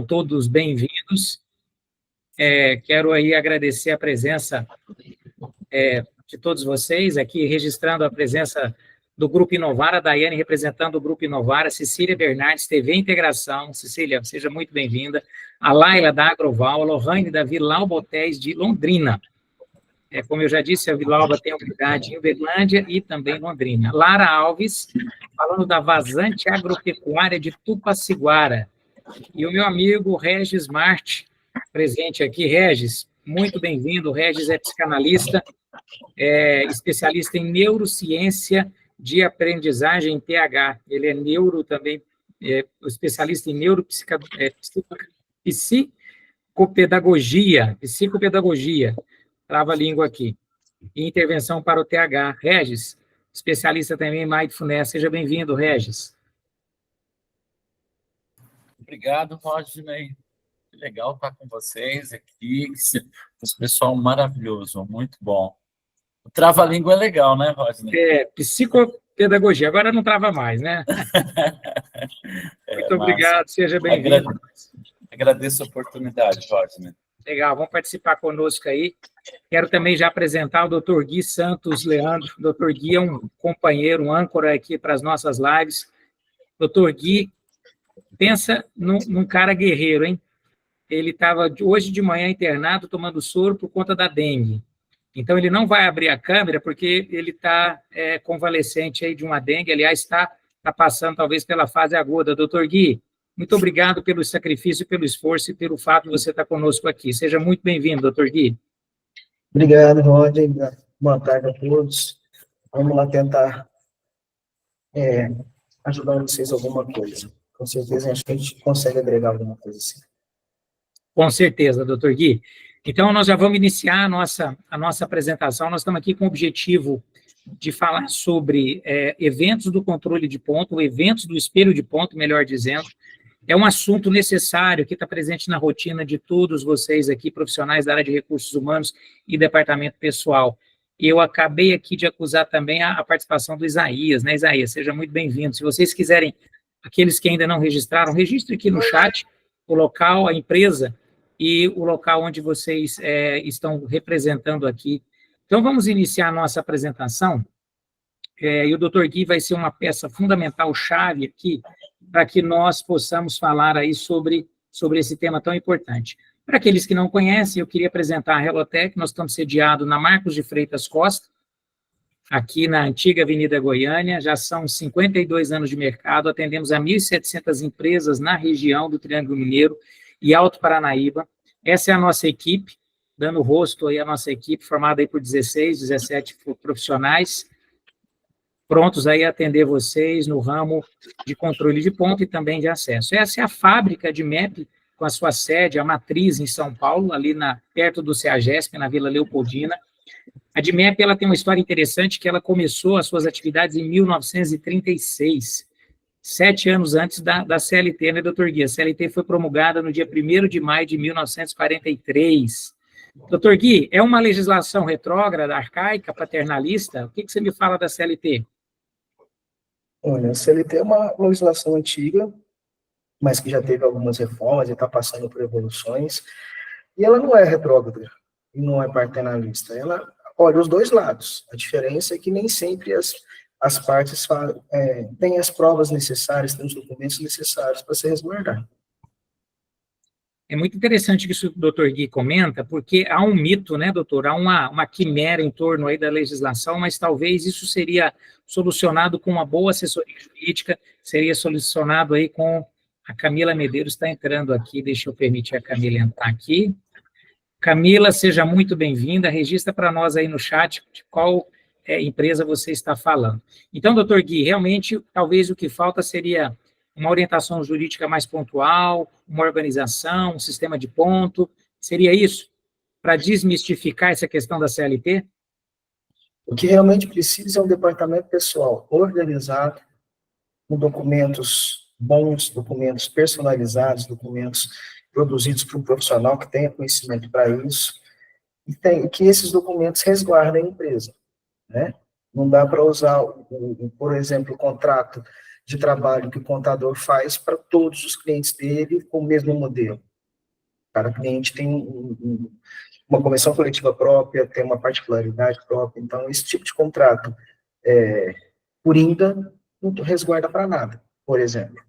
todos bem-vindos. Quero aí agradecer a presença de todos vocês, aqui registrando a presença do Grupo Inovar, a Daiane representando o Grupo Inovar, a Cecília Bernardes, TV Integração. Cecília, seja muito bem-vinda. A Laila da Agroval, a Lohane da Vilauba Hotéis de Londrina. Como eu já disse, a Vilauba tem unidade em Uberlândia e também Londrina. Lara Alves, falando da Vazante Agropecuária de Tupaciguara. E o meu amigo Regis Marte, presente aqui. Regis, muito bem-vindo. Regis é psicanalista, especialista em neurociência de aprendizagem TH. Ele é neuro também, especialista em psicopedagogia, trava a língua aqui, e intervenção para o TH. Regis, especialista também em Mindfulness. Seja bem-vindo, Regis. Obrigado, Rodney. Que legal estar com vocês aqui. Esse pessoal maravilhoso, muito bom. O trava-língua é legal, né, Rodney? Psicopedagogia. Agora não trava mais, né? Muito obrigado, seja bem-vindo. Agradeço a oportunidade, Rodney. Legal, vamos participar conosco aí. Quero também já apresentar o Dr. Gui Santos Leandro. O Dr. Gui é um companheiro, um âncora aqui para as nossas lives. Dr. Gui, pensa num cara guerreiro, hein? Ele estava hoje de manhã internado tomando soro por conta da dengue. Então, ele não vai abrir a câmera porque ele está convalescente aí de uma dengue. Aliás, está passando talvez pela fase aguda. Doutor Gui, muito obrigado pelo sacrifício, pelo esforço e pelo fato de você estar conosco aqui. Seja muito bem-vindo, doutor Gui. Obrigado, Rodney. Boa tarde a todos. Vamos lá tentar ajudar vocês alguma coisa. Com certeza, acho que a gente consegue agregar alguma coisa assim. Com certeza, doutor Gui. Então, nós já vamos iniciar a nossa apresentação. Nós estamos aqui com o objetivo de falar sobre eventos do controle de ponto, eventos do espelho de ponto, melhor dizendo. É um assunto necessário que está presente na rotina de todos vocês aqui, profissionais da área de recursos humanos e departamento pessoal. Eu acabei aqui de acusar também a participação do Isaías, né, Isaías? Seja muito bem-vindo. Se vocês quiserem, aqueles que ainda não registraram, registre aqui no chat o local, a empresa e o local onde vocês estão representando aqui. Então, vamos iniciar a nossa apresentação. E o Dr. Gui vai ser uma peça fundamental, chave aqui, para que nós possamos falar aí sobre esse tema tão importante. Para aqueles que não conhecem, eu queria apresentar a Relotec. Nós estamos sediados na Marcos de Freitas Costa, aqui na antiga Avenida Goiânia. Já são 52 anos de mercado, atendemos a 1.700 empresas na região do Triângulo Mineiro e Alto Paranaíba. Essa é a nossa equipe, dando rosto aí à nossa equipe, formada aí por 16, 17 profissionais, prontos aí a atender vocês no ramo de controle de ponto e também de acesso. Essa é a fábrica de MEP, com a sua sede, a matriz em São Paulo, ali perto do CEAGESP, na Vila Leopoldina. A DMEP, ela tem uma história interessante, que ela começou as suas atividades em 1936, 7 anos antes da CLT, né, doutor Gui? A CLT foi promulgada no dia 1º de maio de 1943. Doutor Gui, é uma legislação retrógrada, arcaica, paternalista? O que você me fala da CLT? Olha, a CLT é uma legislação antiga, mas que já teve algumas reformas e está passando por evoluções, e ela não é retrógrada, e não é paternalista. Ela olha os dois lados. A diferença é que nem sempre as partes têm as provas necessárias, têm os documentos necessários para se resguardar. É muito interessante que isso o doutor Gui comenta, porque há um mito, né, doutor? Há uma quimera em torno aí da legislação, mas talvez isso seria solucionado com uma boa assessoria jurídica, seria solucionado aí com a Camila Medeiros, está entrando aqui, deixa eu permitir a Camila entrar aqui. Camila, seja muito bem-vinda, registra para nós aí no chat de qual empresa você está falando. Então, doutor Gui, realmente, talvez o que falta seria uma orientação jurídica mais pontual, uma organização, um sistema de ponto, seria isso? Para desmistificar essa questão da CLT? O que realmente precisa é um departamento pessoal organizado, com documentos bons, documentos personalizados, documentos produzidos por um profissional que tenha conhecimento para isso, e que esses documentos resguardem a empresa, né? Não dá para usar, por exemplo, o contrato de trabalho que o contador faz para todos os clientes dele com o mesmo modelo. Cada cliente tem uma convenção coletiva própria, tem uma particularidade própria, então esse tipo de contrato, coringa, não resguarda para nada, por exemplo.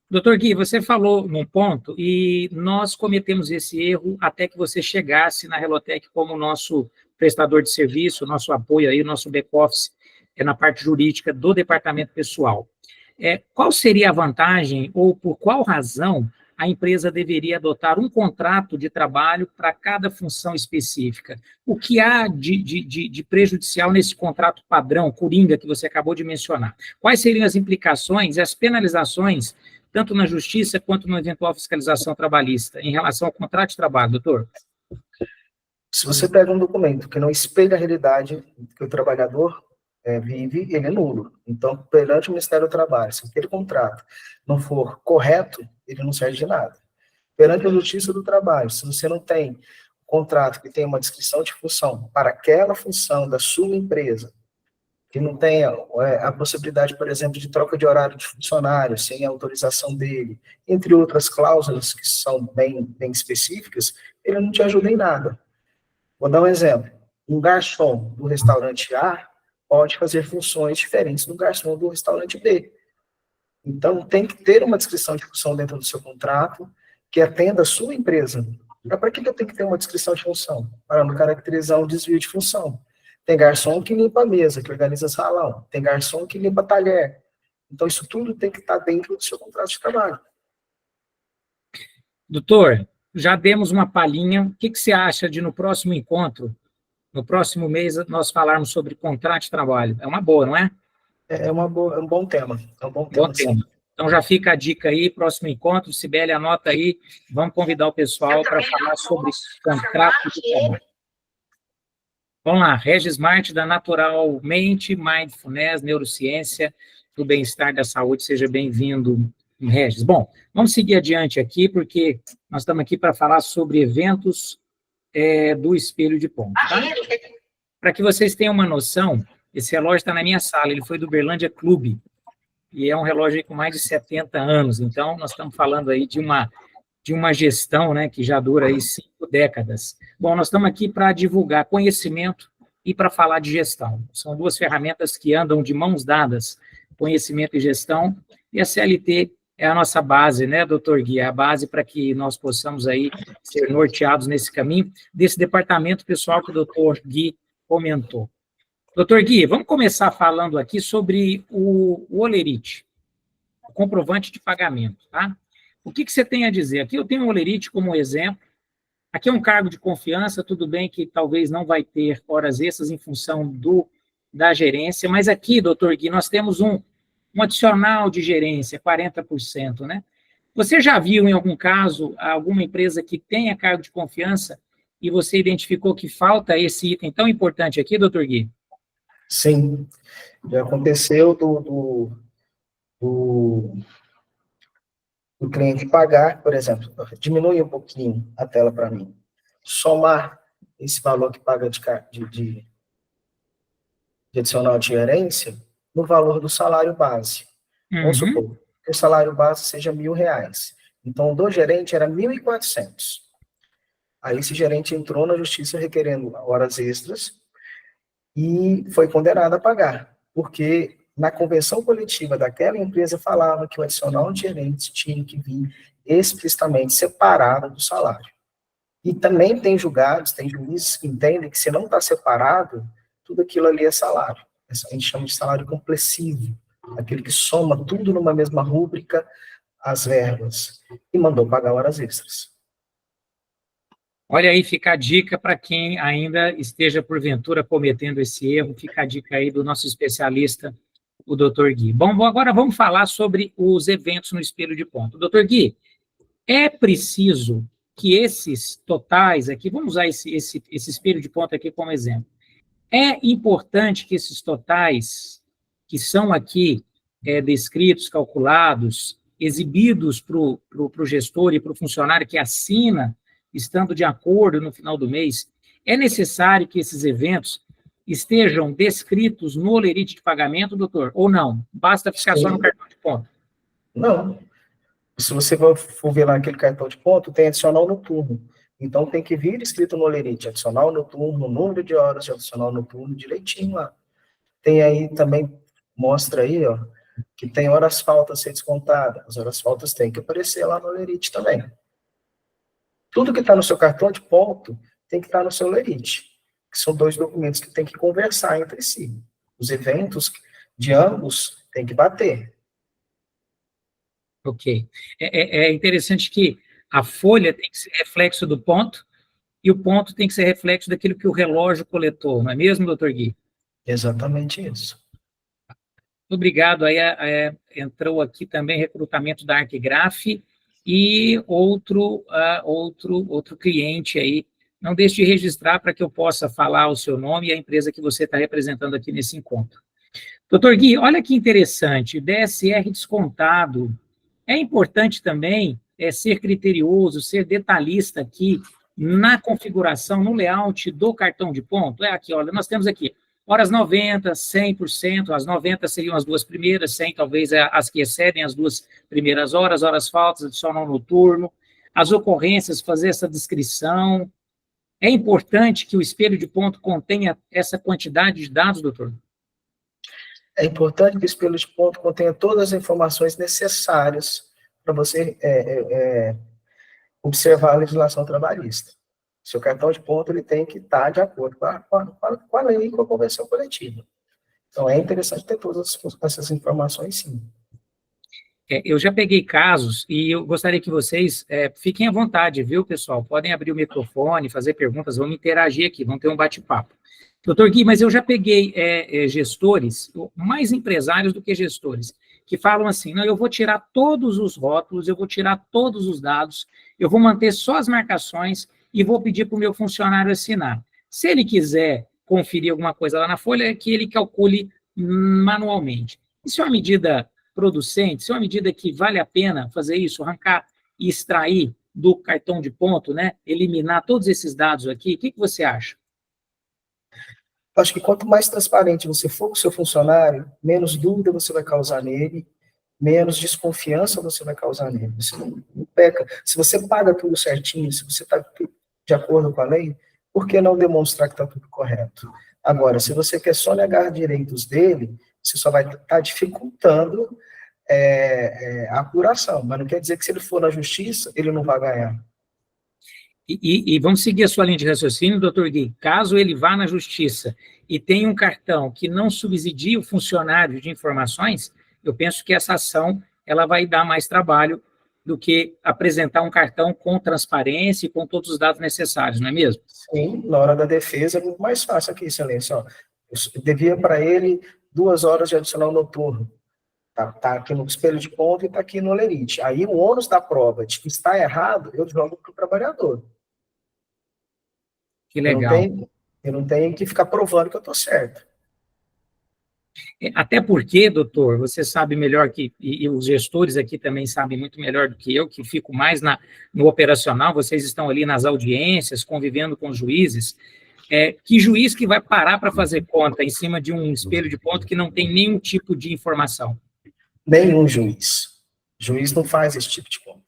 Doutor Gui, você falou num ponto e nós cometemos esse erro até que você chegasse na Relotec como nosso prestador de serviço, nosso apoio aí, nosso back-office na parte jurídica do departamento pessoal. Qual seria a vantagem ou por qual razão a empresa deveria adotar um contrato de trabalho para cada função específica? O que há de prejudicial nesse contrato padrão, coringa, que você acabou de mencionar? Quais seriam as implicações e as penalizações tanto na justiça quanto na eventual fiscalização trabalhista, em relação ao contrato de trabalho, doutor? Se você pega um documento que não espelha a realidade que o trabalhador vive, ele é nulo. Então, perante o Ministério do Trabalho, se aquele contrato não for correto, ele não serve de nada. Perante a Justiça do Trabalho, se você não tem um contrato que tem uma descrição de função para aquela função da sua empresa, que não tenha a possibilidade, por exemplo, de troca de horário de funcionário, sem a autorização dele, entre outras cláusulas que são bem específicas, ele não te ajuda em nada. Vou dar um exemplo. Um garçom do restaurante A pode fazer funções diferentes do garçom do restaurante B. Então, tem que ter uma descrição de função dentro do seu contrato que atenda a sua empresa. Para que eu tenho que ter uma descrição de função? Para não caracterizar um desvio de função. Tem garçom que limpa a mesa, que organiza salão. Tem garçom que limpa talher. Então, isso tudo tem que estar dentro do seu contrato de trabalho. Doutor, já demos uma palhinha. O que você acha de, no próximo encontro, no próximo mês, nós falarmos sobre contrato de trabalho? É uma boa, não é? É um bom tema. É um bom tema. Então, já fica a dica aí, próximo encontro. Sibeli, anota aí. Vamos convidar o pessoal para falar sobre contrato de trabalho. Vamos lá, Regis Marte, da Naturalmente Mindfulness, Neurociência do Bem-Estar da Saúde. Seja bem-vindo, Regis. Bom, vamos seguir adiante aqui, porque nós estamos aqui para falar sobre eventos do espelho de ponto. Tá? Para que vocês tenham uma noção, esse relógio está na minha sala, ele foi do Berlândia Clube, e é um relógio com mais de 70 anos, então nós estamos falando aí de uma gestão, né, que já dura aí 5 décadas. Bom, nós estamos aqui para divulgar conhecimento e para falar de gestão. São duas ferramentas que andam de mãos dadas, conhecimento e gestão, e a CLT é a nossa base, né, doutor Gui? É a base para que nós possamos aí ser norteados nesse caminho desse departamento pessoal que o doutor Gui comentou. Doutor Gui, vamos começar falando aqui sobre o Olerite, o comprovante de pagamento, tá? O que você tem a dizer? Aqui eu tenho o Olerite como exemplo. Aqui é um cargo de confiança, tudo bem que talvez não vai ter horas extras em função da gerência, mas aqui, doutor Gui, nós temos um adicional de gerência, 40%, né? Você já viu, em algum caso, alguma empresa que tenha cargo de confiança e você identificou que falta esse item tão importante aqui, doutor Gui? Sim, já aconteceu o cliente pagar, por exemplo, diminui um pouquinho a tela para mim, somar esse valor que paga de adicional de gerência no valor do salário base. Vamos supor que o salário base seja R$1.000. Então, do gerente era 1.400. Aí esse gerente entrou na justiça requerendo horas extras e foi condenado a pagar, porque na convenção coletiva daquela empresa falava que o adicional de gerentes tinha que vir explicitamente separado do salário. E também tem julgados, tem juízes que entendem que se não está separado, tudo aquilo ali é salário. A gente chama de salário complessivo, aquele que soma tudo numa mesma rúbrica, as verbas, e mandou pagar horas extras. Olha aí, fica a dica para quem ainda esteja, porventura, cometendo esse erro, fica a dica aí do nosso especialista, o doutor Gui. Bom, agora vamos falar sobre os eventos no espelho de ponto. Doutor Gui, é preciso que esses totais aqui, vamos usar esse espelho de ponto aqui como exemplo, é importante que esses totais, que são aqui descritos, calculados, exibidos para o gestor e para o funcionário que assina, estando de acordo no final do mês, é necessário que esses eventos estejam descritos no holerite de pagamento, doutor? Ou não? Basta ficar só no cartão de ponto? Não. Se você for ver lá aquele cartão de ponto, tem adicional noturno. Então, tem que vir escrito no holerite, adicional noturno, número de horas de adicional noturno, direitinho lá. Tem aí também, mostra aí, ó, que tem horas faltas a ser descontadas. As horas faltas têm que aparecer lá no holerite também. Tudo que está no seu cartão de ponto tem que estar no seu holerite, que são 2 documentos que tem que conversar entre si. Os eventos de ambos têm que bater. Ok. É interessante que a folha tem que ser reflexo do ponto e o ponto tem que ser reflexo daquilo que o relógio coletou, não é mesmo, doutor Gui? Exatamente isso. Obrigado. Aí entrou aqui também recrutamento da Arquigraf e outro cliente aí. Não deixe de registrar para que eu possa falar o seu nome e a empresa que você está representando aqui nesse encontro. Doutor Gui, olha que interessante, DSR descontado. É importante também ser criterioso, ser detalhista aqui na configuração, no layout do cartão de ponto. Aqui, olha, nós temos aqui horas 90, 100%, as 90 seriam as 2 primeiras, 100 talvez as que excedem as 2 primeiras horas, horas faltas, adicional noturno, as ocorrências, fazer essa descrição. É importante que o espelho de ponto contenha essa quantidade de dados, doutor? É importante que o espelho de ponto contenha todas as informações necessárias para você observar a legislação trabalhista. Seu cartão de ponto ele tem que estar de acordo com a lei e com a convenção coletiva. Então, é interessante ter todas essas informações, sim. Eu já peguei casos e eu gostaria que vocês fiquem à vontade, viu, pessoal? Podem abrir o microfone, fazer perguntas, vamos interagir aqui, vamos ter um bate-papo. Doutor Gui, mas eu já peguei gestores, mais empresários do que gestores, que falam assim, não, eu vou tirar todos os rótulos, eu vou tirar todos os dados, eu vou manter só as marcações e vou pedir para o meu funcionário assinar. Se ele quiser conferir alguma coisa lá na folha, é que ele calcule manualmente. Isso é uma medida producente, isso é uma medida que vale a pena fazer isso, arrancar e extrair do cartão de ponto, né? Eliminar todos esses dados aqui. O que você acha? Acho que quanto mais transparente você for com o seu funcionário, menos dúvida você vai causar nele, menos desconfiança você vai causar nele. Você não peca. Se você paga tudo certinho, se você está de acordo com a lei, por que não demonstrar que está tudo correto? Agora, se você quer só negar direitos dele, você só vai estar dificultando a apuração. Mas não quer dizer que se ele for na justiça, ele não vai ganhar. E vamos seguir a sua linha de raciocínio, doutor Gui. Caso ele vá na justiça e tenha um cartão que não subsidia o funcionário de informações, eu penso que essa ação ela vai dar mais trabalho do que apresentar um cartão com transparência e com todos os dados necessários, não é mesmo? Sim, na hora da defesa é muito mais fácil aqui, excelência. Ó, eu devia para ele 2 horas de adicional noturno. Tá aqui no espelho de ponto e está aqui no holerite. Aí o ônus da prova de que está errado, eu jogo para o trabalhador. Que legal. Eu não tenho que ficar provando que eu estou certo. Até porque, doutor, você sabe melhor que, e os gestores aqui também sabem muito melhor do que eu, que fico mais no operacional, vocês estão ali nas audiências, convivendo com os juízes, que juiz que vai parar para fazer conta em cima de um espelho de ponto que não tem nenhum tipo de informação? Nenhum juiz. Juiz não faz esse tipo de conta.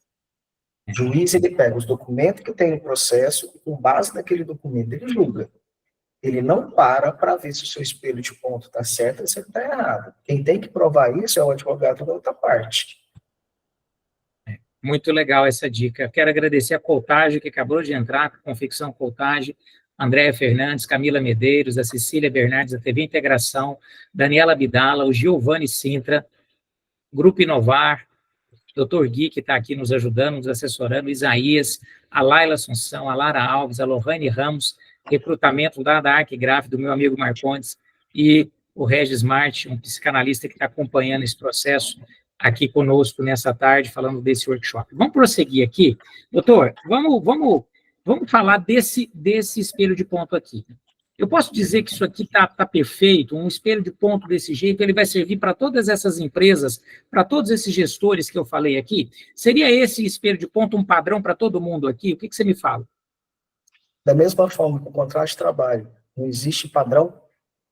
Juiz, ele pega os documentos que tem no processo e, com base naquele documento, ele julga. Ele não para ver se o seu espelho de ponto está certo ou se ele está errado. Quem tem que provar isso é o advogado da outra parte. Muito legal essa dica. Quero agradecer a Coltage, que acabou de entrar, a Confecção Coltage, Andréa Fernandes, Camila Medeiros, a Cecília Bernardes, da TV Integração, Daniela Abdala, o Giovanni Sintra, Grupo Inovar, Dr. Gui, que está aqui nos ajudando, nos assessorando, Isaías, a Laila Assunção, a Lara Alves, a Lohane Ramos, recrutamento da Arquigraf, do meu amigo Marcondes, e o Regis Marte, um psicanalista que está acompanhando esse processo aqui conosco nessa tarde, falando desse workshop. Vamos prosseguir aqui. Doutor, vamos falar desse espelho de ponto aqui. Eu posso dizer que isso aqui está perfeito, um espelho de ponto desse jeito, ele vai servir para todas essas empresas, para todos esses gestores que eu falei aqui? Seria esse espelho de ponto um padrão para todo mundo aqui? O que você me fala? Da mesma forma que o contrato de trabalho não existe padrão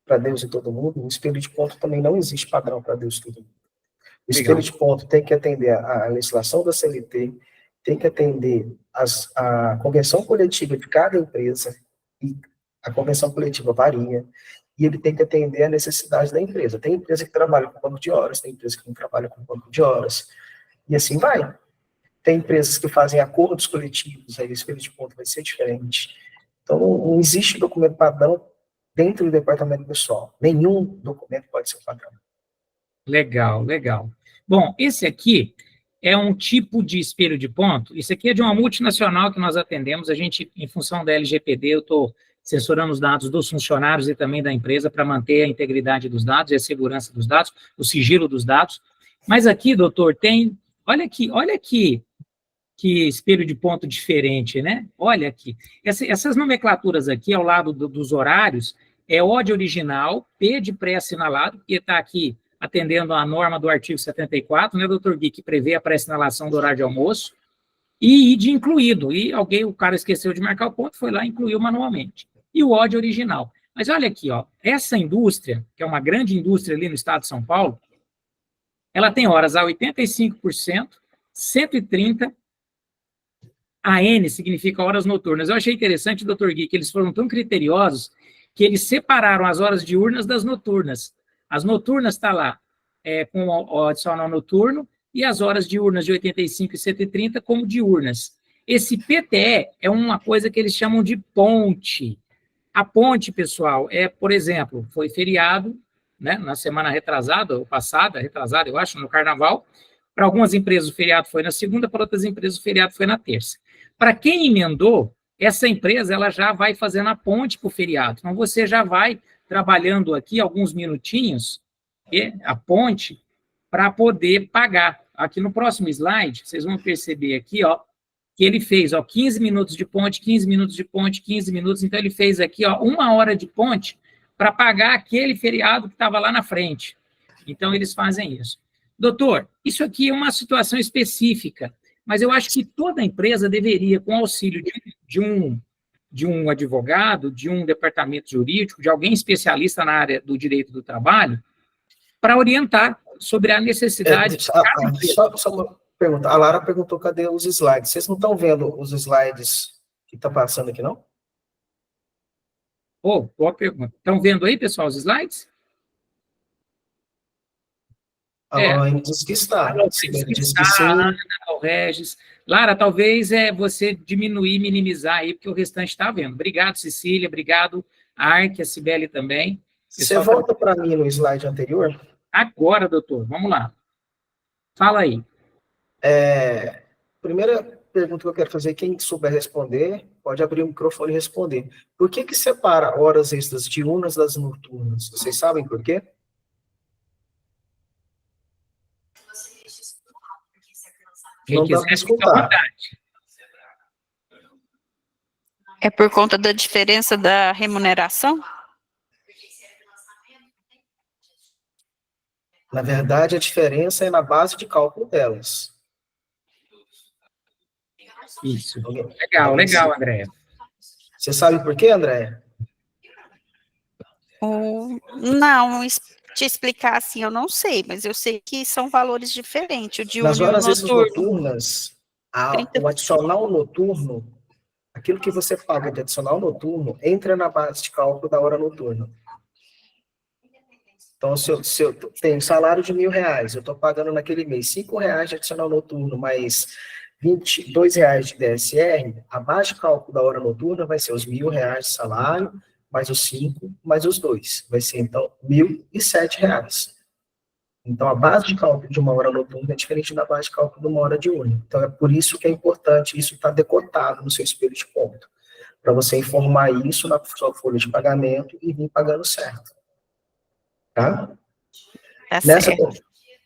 para Deus e todo mundo, o espelho de ponto também não existe padrão para Deus e todo mundo. O Legal. espelho de ponto tem que atender a legislação da CLT, tem que atender a convenção coletiva de cada empresa, e a convenção coletiva varia, e ele tem que atender a necessidade da empresa. Tem empresa que trabalha com banco de horas, tem empresa que não trabalha com banco de horas, e assim vai. Tem empresas que fazem acordos coletivos, aí o espelho de ponto vai ser diferente. Então, não existe documento padrão dentro do departamento pessoal. Nenhum documento pode ser padrão. Legal, legal. Bom, esse aqui é um tipo de espelho de ponto. Isso aqui é de uma multinacional que nós atendemos. A gente, em função da LGPD, eu estou censurando os dados dos funcionários e também da empresa para manter a integridade dos dados e a segurança dos dados, o sigilo dos dados. Mas aqui, doutor, tem... Olha aqui, que espelho de ponto diferente, né? Olha aqui. Essas nomenclaturas aqui, ao lado dos horários, é O de original, P de pré-assinalado, que está aqui atendendo à norma do artigo 74, né, doutor Gui, que prevê a pré-assinalação do horário de almoço, e I de incluído. E o cara esqueceu de marcar o ponto, foi lá e incluiu manualmente. E o O de original. Mas olha aqui, ó, essa indústria, que é uma grande indústria ali no estado de São Paulo, ela tem horas a 85%, 130%, AN significa horas noturnas. Eu achei interessante, doutor Gui, que eles foram tão criteriosos que eles separaram as horas diurnas das noturnas. As noturnas está lá com o adicional noturno e as horas diurnas de 85 e 130 como diurnas. Esse PTE é uma coisa que eles chamam de ponte. A ponte, pessoal, por exemplo, foi feriado, né, na semana retrasada, ou passada, retrasada, eu acho, no Carnaval. Para algumas empresas o feriado foi na segunda, para outras empresas o feriado foi na terça. Para quem emendou, essa empresa ela já vai fazendo a ponte para o feriado. Então, você já vai trabalhando aqui alguns minutinhos, a ponte, para poder pagar. Aqui no próximo slide, vocês vão perceber aqui, ó, que ele fez, ó, 15 minutos de ponte, 15 minutos de ponte, 15 minutos, então ele fez aqui, ó, 1 hora de ponte para pagar aquele feriado que estava lá na frente. Então, eles fazem isso. Doutor, isso aqui é uma situação específica, mas eu acho que toda empresa deveria, com auxílio de um advogado, de um departamento jurídico, de alguém especialista na área do direito do trabalho, para orientar sobre a necessidade... Só uma pergunta. A Lara perguntou, cadê os slides? Vocês não estão vendo os slides que está passando aqui, não? Boa pergunta. Estão vendo aí, pessoal, os slides? A Lara disse que está. Disse que sim. O Regis. Lara, talvez você diminuir, minimizar aí, porque o restante está vendo. Obrigado, Cecília. Obrigado, Ark, a Cibele também. Você volta para mim no slide anterior? Agora, doutor. Vamos lá. Fala aí. Primeira pergunta que eu quero fazer, quem souber responder, pode abrir o microfone e responder. Por que separa horas extras diurnas das noturnas? Vocês sabem por quê? Não dá para escutar. É por conta da diferença da remuneração? Na verdade, a diferença é na base de cálculo delas. Isso. Legal, Andréia. Você sabe por quê, Andréia? Não, te explicar assim, eu não sei, mas eu sei que são valores diferentes. O diurno nas horas e o extras noturnas, o adicional noturno, aquilo que você paga de adicional noturno, entra na base de cálculo da hora noturna. Então, se eu tenho salário de R$1.000, eu estou pagando naquele mês R$5 de adicional noturno, mais R$22 de DSR, a base de cálculo da hora noturna vai ser os R$1.000 de salário, mais os 5, mais os 2. Vai ser, então, R$1.007. Então, a base de cálculo de uma hora noturna é diferente da base de cálculo de uma hora diurna. Então, é por isso que é importante isso estar decotado no seu espelho de ponto, para você informar isso na sua folha de pagamento e vir pagando certo. Tá?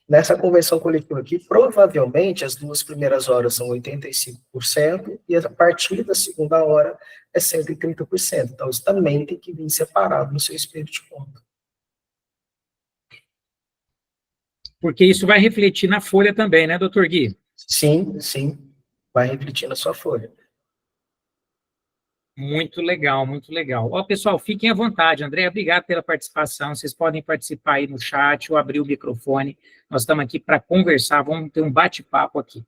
Nessa convenção coletiva aqui, provavelmente as 2 primeiras horas são 85% e a partir da segunda hora é 130%. Então, isso também tem que vir separado no seu espelho de ponto. Porque isso vai refletir na folha também, né, doutor Gui? Sim, vai refletir na sua folha. Muito legal, muito legal. Ó, pessoal, fiquem à vontade. André, obrigado pela participação. Vocês podem participar aí no chat ou abrir o microfone. Nós estamos aqui para conversar, vamos ter um bate-papo aqui.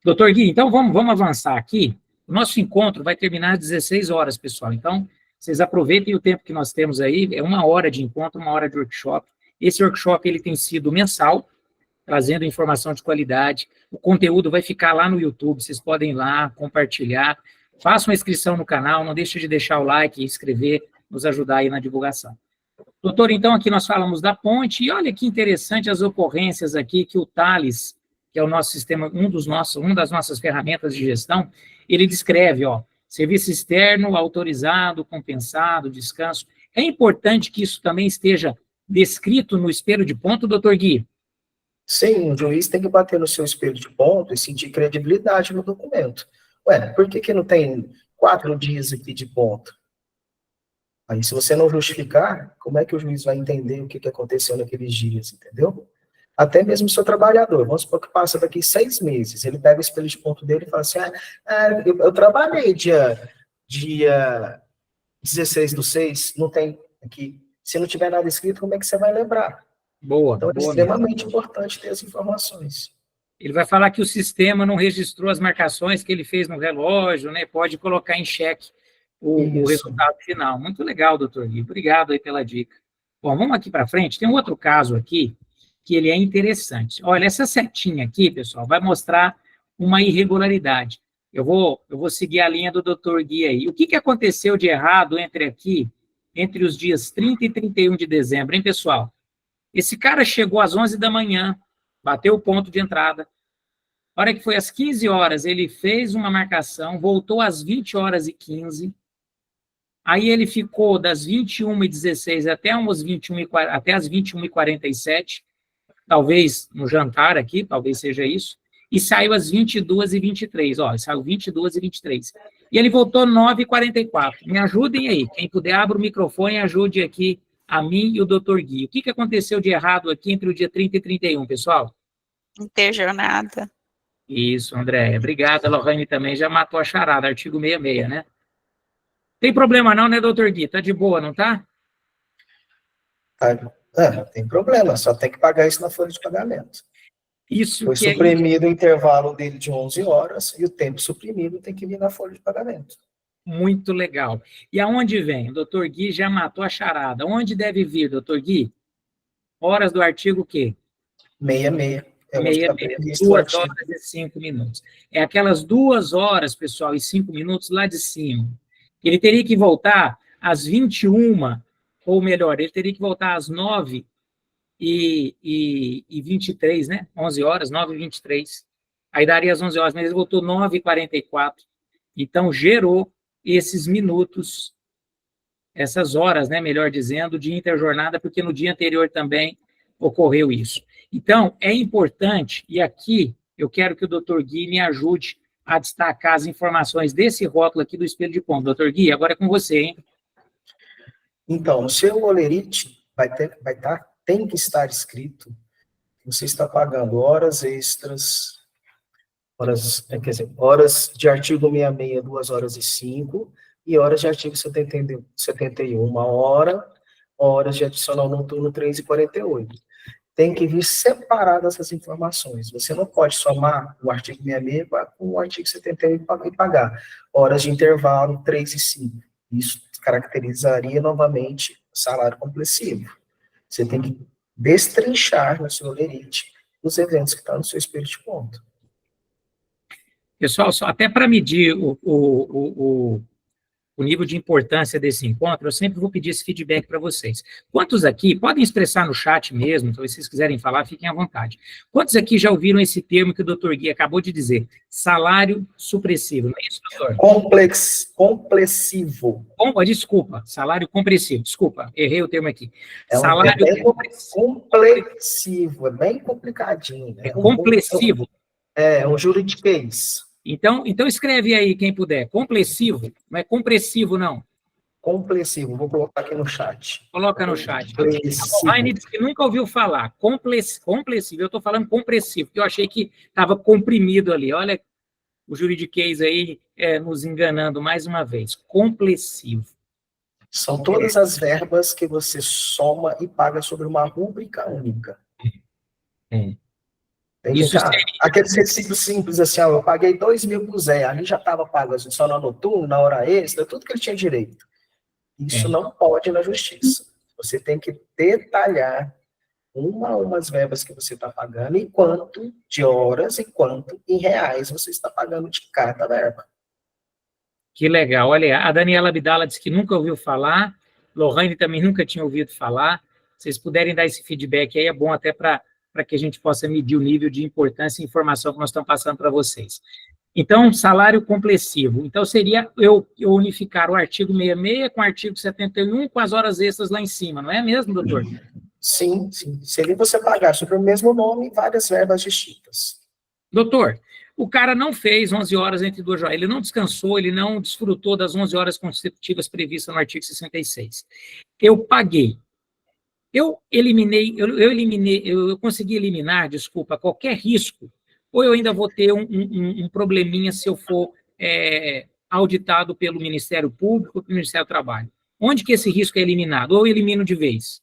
Doutor Gui, então vamos avançar aqui. O nosso encontro vai terminar às 16 horas, pessoal. Então, vocês aproveitem o tempo que nós temos aí. É 1 hora de encontro, 1 hora de workshop. Esse workshop ele tem sido mensal, trazendo informação de qualidade. O conteúdo vai ficar lá no YouTube. Vocês podem ir lá, compartilhar. Faça uma inscrição no canal, não deixe de deixar o like e inscrever, nos ajudar aí na divulgação. Doutor, então aqui nós falamos da ponte, e olha que interessante as ocorrências aqui que o Thales, que é o nosso sistema, uma das nossas ferramentas de gestão, ele descreve, ó, serviço externo, autorizado, compensado, descanso. É importante que isso também esteja descrito no espelho de ponto, doutor Gui? Sim, o juiz tem que bater no seu espelho de ponto e sentir credibilidade no documento. Ué, por que não tem 4 dias aqui de ponto? Aí, se você não justificar, como é que o juiz vai entender o que aconteceu naqueles dias, entendeu? Até mesmo o seu trabalhador, vamos supor que passa daqui 6 meses, ele pega o espelho de ponto dele e fala assim, eu trabalhei dia 16/6, não tem aqui. Se não tiver nada escrito, como é que você vai lembrar? Boa. Então, é extremamente importante ter as informações. Ele vai falar que o sistema não registrou as marcações que ele fez no relógio, né? Pode colocar em xeque o resultado final. Muito legal, doutor Gui. Obrigado aí pela dica. Bom, vamos aqui para frente. Tem um outro caso aqui que ele é interessante. Olha, essa setinha aqui, pessoal, vai mostrar uma irregularidade. Eu vou seguir a linha do doutor Gui aí. O que aconteceu de errado entre os dias 30 e 31 de dezembro, hein, pessoal? Esse cara chegou às 11 da manhã, bateu o ponto de entrada. A hora que foi às 15 horas, ele fez uma marcação, voltou às 20h15. Aí ele ficou das 21h16 até as 21h47, talvez no jantar aqui, talvez seja isso, e saiu às 22h23, ó, saiu 22h23. E ele voltou 9h44. Me ajudem aí, quem puder, abra o microfone e ajude aqui a mim e o doutor Gui. O que aconteceu de errado aqui entre o dia 30 e 31, pessoal? Interjornada. Isso, André. Obrigado. A Lohane também já matou a charada, artigo 66, né? Tem problema não, né, doutor Gui? Tá de boa, não tá? Tem problema, só tem que pagar isso na folha de pagamento. Isso foi que suprimido o intervalo dele de 11 horas e o tempo suprimido tem que vir na folha de pagamento. Muito legal. E aonde vem? O doutor Gui já matou a charada. Onde deve vir, doutor Gui? Horas do artigo o quê? 66. 66, 2 horas e 5 minutos. É aquelas 2 horas, pessoal, e 5 minutos lá de cima. Ele teria que voltar às 21, ou melhor, ele teria que voltar às 9h23, né? 11 horas, 9h23. Aí daria às 11 horas, mas ele voltou 9h44. Então, gerou esses minutos, essas horas, né, melhor dizendo, de interjornada, porque no dia anterior também ocorreu isso. Então, é importante, e aqui eu quero que o doutor Gui me ajude a destacar as informações desse rótulo aqui do espelho de ponto. Doutor Gui, agora é com você, hein? Então, no seu olerite tem que estar escrito que você está pagando horas extras, horas de artigo 66, 2 horas e 5, e horas de artigo 71, 1 horas de adicional noturno 3h48. Tem que vir separadas essas informações. Você não pode somar o artigo 66 com o artigo 71 e pagar. Horas de intervalo 3 e 5. Isso caracterizaria novamente salário complessivo. Você tem que destrinchar no seu olerite os eventos que estão no seu espelho de ponto. Pessoal, só até para medir o nível de importância desse encontro, eu sempre vou pedir esse feedback para vocês. Quantos aqui, podem expressar no chat mesmo, então, se vocês quiserem falar, fiquem à vontade. Quantos aqui já ouviram esse termo que o doutor Gui acabou de dizer? Salário supressivo, não é isso, doutor? Complessivo. Desculpa, salário compressivo, desculpa, errei o termo aqui. Salário complessivo, é bem complicadinho. Né? É complessivo. É um juridiquês. Então escreve aí, quem puder, complessivo, não é compressivo, não. Complessivo, vou colocar aqui no chat. Coloca no chat. A Raine disse que nunca ouviu falar. Complessivo, eu estou falando compressivo, porque eu achei que estava comprimido ali, olha o juridiquês aí nos enganando mais uma vez. Complessivo. São todas as verbas que você soma e paga sobre uma rúbrica única. Isso Aquele recibo simples assim, eu paguei 2.000 pro Zé, ali já estava pago assim, só no noturno, na hora extra, tudo que ele tinha direito. Isso não pode na justiça. Você tem que detalhar umas verbas que você está pagando, e quanto de horas, e quanto em reais você está pagando de cada verba. Que legal. Olha, a Daniela Abdala disse que nunca ouviu falar, Lohane também nunca tinha ouvido falar. Se vocês puderem dar esse feedback aí, é bom até para que a gente possa medir o nível de importância e informação que nós estamos passando para vocês. Então, salário complessivo. Então, seria eu unificar o artigo 66 com o artigo 71 com as horas extras lá em cima, não é mesmo, doutor? Sim, sim. Seria você pagar sobre o mesmo nome várias verbas distintas. Doutor, o cara não fez 11 horas entre duas jornadas, ele não descansou, ele não desfrutou das 11 horas consecutivas previstas no artigo 66. Eu paguei. Eu consegui eliminar, desculpa, qualquer risco, ou eu ainda vou ter um probleminha se eu for auditado pelo Ministério Público ou pelo Ministério do Trabalho? Onde que esse risco é eliminado? Ou eu elimino de vez?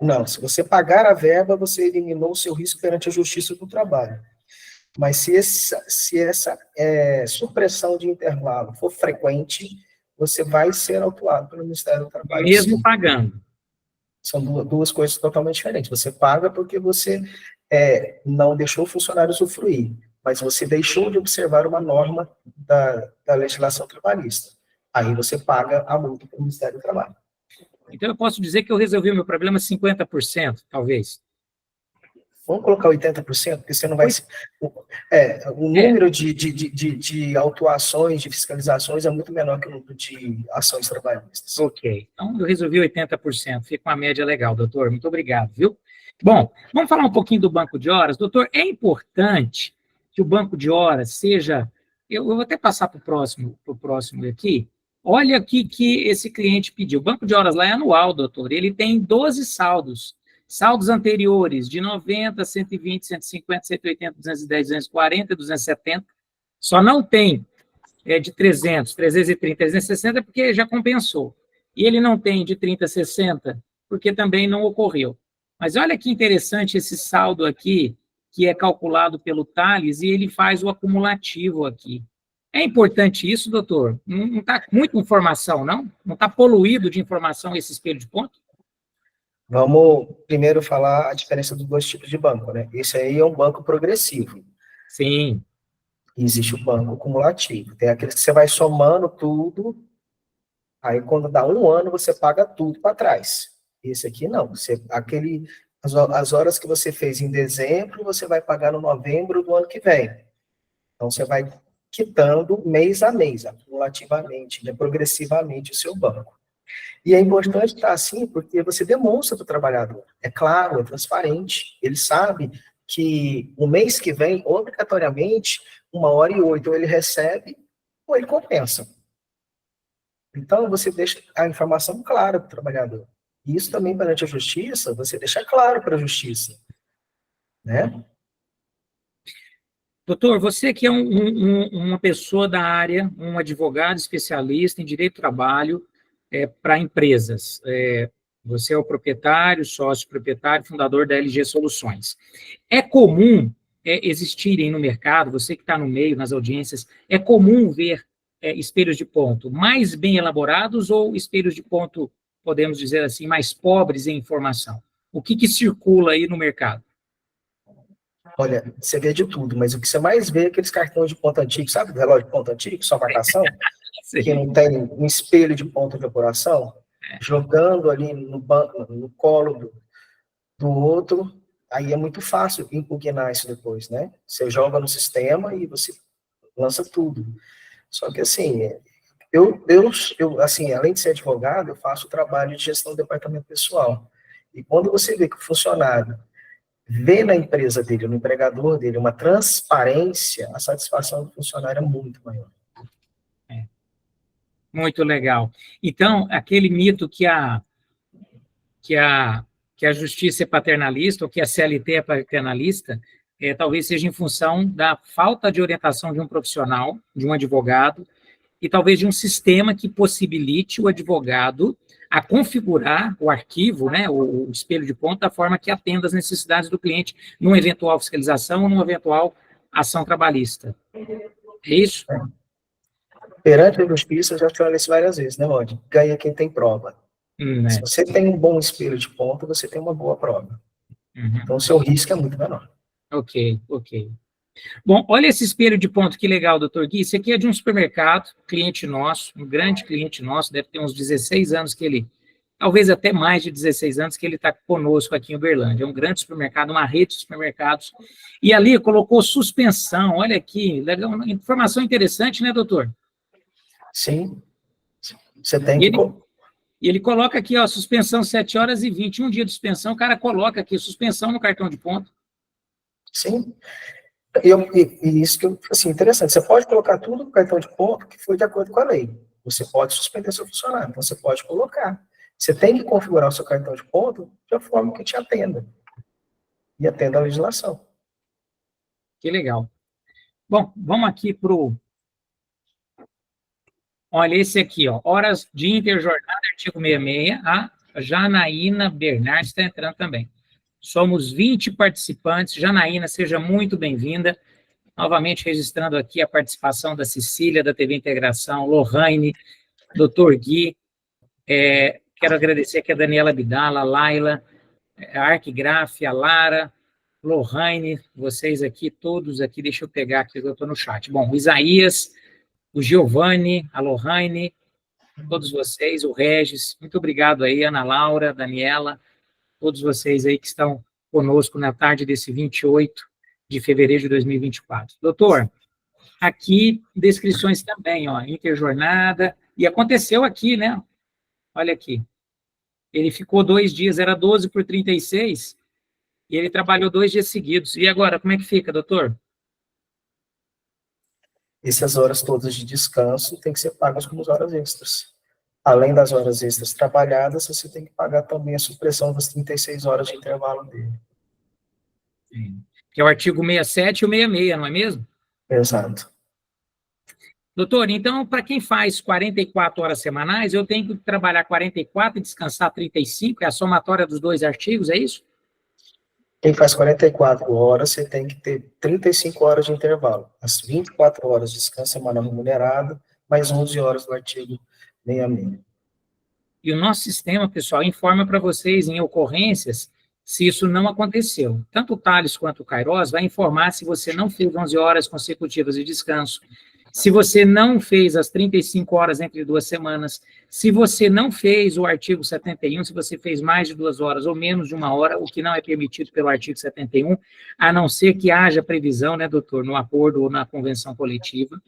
Não, se você pagar a verba, você eliminou o seu risco perante a Justiça do Trabalho. Mas se essa supressão de intervalo for frequente, você vai ser autuado pelo Ministério do Trabalho. Mesmo pagando. São duas coisas totalmente diferentes. Você paga porque você não deixou o funcionário usufruir, mas você deixou de observar uma norma da legislação trabalhista. Aí você paga a multa para o Ministério do Trabalho. Então, eu posso dizer que eu resolvi o meu problema 50%, talvez. Vamos colocar 80%, porque você não vai... o número de autuações, de fiscalizações é muito menor que o número de ações trabalhistas. Ok. Então, eu resolvi 80%. Fica uma média legal, doutor. Muito obrigado, viu? Bom, vamos falar um pouquinho do banco de horas. Doutor, é importante que o banco de horas seja... Eu vou até passar para o próximo aqui. Olha aqui que esse cliente pediu. O banco de horas lá é anual, doutor. Ele tem 12 saldos. Saldos anteriores de 90, 120, 150, 180, 210, 240, 270. Só não tem de 300, 330, 360 porque já compensou. E ele não tem de 30 a 60 porque também não ocorreu. Mas olha que interessante esse saldo aqui, que é calculado pelo Tales, e ele faz o acumulativo aqui. É importante isso, doutor? Não está muita informação, não? Não está poluído de informação esse espelho de ponto? Vamos primeiro falar a diferença dos dois tipos de banco, né? Esse aí é um banco progressivo. Sim. E existe o banco cumulativo. Tem aqueles que você vai somando tudo, aí quando dá um ano, você paga tudo para trás. Esse aqui não. As horas que você fez em dezembro, você vai pagar no novembro do ano que vem. Então, você vai quitando mês a mês, acumulativamente, né, progressivamente o seu banco. E é importante estar assim, porque você demonstra para o trabalhador. É claro, é transparente. Ele sabe que o mês que vem, obrigatoriamente, 1h08, ou ele recebe, ou ele compensa. Então, você deixa a informação clara para o trabalhador. E isso também, perante a justiça, você deixa claro para a justiça. Né? Doutor, você que é uma pessoa da área, um advogado especialista em direito do trabalho para empresas. Você é o proprietário, sócio proprietário, fundador da LG Soluções. É comum existirem no mercado, você que está no meio, nas audiências, é comum ver espelhos de ponto mais bem elaborados ou espelhos de ponto, podemos dizer assim, mais pobres em informação? O que circula aí no mercado? Olha, você vê de tudo, mas o que você mais vê é aqueles cartões de ponto antigo, sabe? O relógio de ponto antigo, só marcação, que não tem um espelho de ponto de apuração, jogando ali no colo do outro, aí é muito fácil impugnar isso depois, né? Você joga no sistema e você lança tudo. Só que, assim, eu assim, além de ser advogado, eu faço o trabalho de gestão do departamento pessoal. E quando você vê que o funcionário vê na empresa dele, no empregador dele, uma transparência, a satisfação do funcionário é muito maior. Muito legal. Então, aquele mito que a justiça é paternalista, ou que a CLT é paternalista, talvez seja em função da falta de orientação de um profissional, de um advogado, e talvez de um sistema que possibilite o advogado a configurar o arquivo, né, o espelho de ponto, da forma que atenda às necessidades do cliente numa eventual fiscalização ou numa eventual ação trabalhista. É isso? Perante a justiça, eu já falei isso várias vezes, né, Rod? Ganha quem tem prova. Se você tem um bom espelho de ponto, você tem uma boa prova. Então, o seu risco é muito menor. Ok. Bom, olha esse espelho de ponto, que legal, doutor Gui. Esse aqui é de um supermercado, cliente nosso, um grande cliente nosso, deve ter uns 16 anos que ele, talvez até mais de 16 anos que ele está conosco aqui em Uberlândia. É um grande supermercado, uma rede de supermercados. E ali colocou suspensão, olha aqui, legal, informação interessante, né, doutor? Sim. Você tem que... E ele coloca aqui, ó, suspensão 7 horas e 20, um dia de suspensão, o cara coloca aqui, suspensão no cartão de ponto. Sim. E isso que, assim, interessante, você pode colocar tudo no cartão de ponto que foi de acordo com a lei. Você pode suspender seu funcionário, então você pode colocar. Você tem que configurar o seu cartão de ponto de uma forma que te atenda. E atenda a legislação. Que legal. Bom, vamos aqui para o... Olha, esse aqui, ó, horas de interjornada, artigo 66, a Janaína Bernardes está entrando também. Somos 20 participantes. Janaína, seja muito bem-vinda. Novamente registrando aqui a participação da Cecília, da TV Integração, Lohane, doutor Gui. Quero agradecer aqui a Daniela Abdala, a Laila, a Arquigraf, a Lara, Lohane, vocês aqui, todos aqui. Deixa eu pegar aqui, eu estou no chat. Bom, o Isaías, o Giovanni, a Lohane, todos vocês, o Regis, muito obrigado aí, Ana Laura, Daniela, todos vocês aí que estão conosco na tarde desse 28 de fevereiro de 2024. Doutor, aqui descrições também, ó, interjornada, e aconteceu aqui, né? Olha aqui. Ele ficou 2 dias, era 12 por 36, e ele trabalhou 2 dias seguidos. E agora, como é que fica, doutor? Essas horas todas de descanso têm que ser pagas como horas extras. Além das horas extras trabalhadas, você tem que pagar também a supressão das 36 horas de intervalo dele. Que é o artigo 67 e o 66, não é mesmo? Exato. Doutor, então, para quem faz 44 horas semanais, eu tenho que trabalhar 44 e descansar 35, é a somatória dos 2 artigos, é isso? Quem faz 44 horas, você tem que ter 35 horas de intervalo. As 24 horas de descanso semanal remunerado, mais 11 horas do artigo 66. E o nosso sistema, pessoal, informa para vocês em ocorrências se isso não aconteceu. Tanto o Thales quanto o Kairos vai informar se você não fez 11 horas consecutivas de descanso, se você não fez as 35 horas entre 2 semanas, se você não fez o artigo 71, se você fez mais de 2 horas ou menos de 1 hora, o que não é permitido pelo artigo 71, a não ser que haja previsão, né, doutor, no acordo ou na convenção coletiva.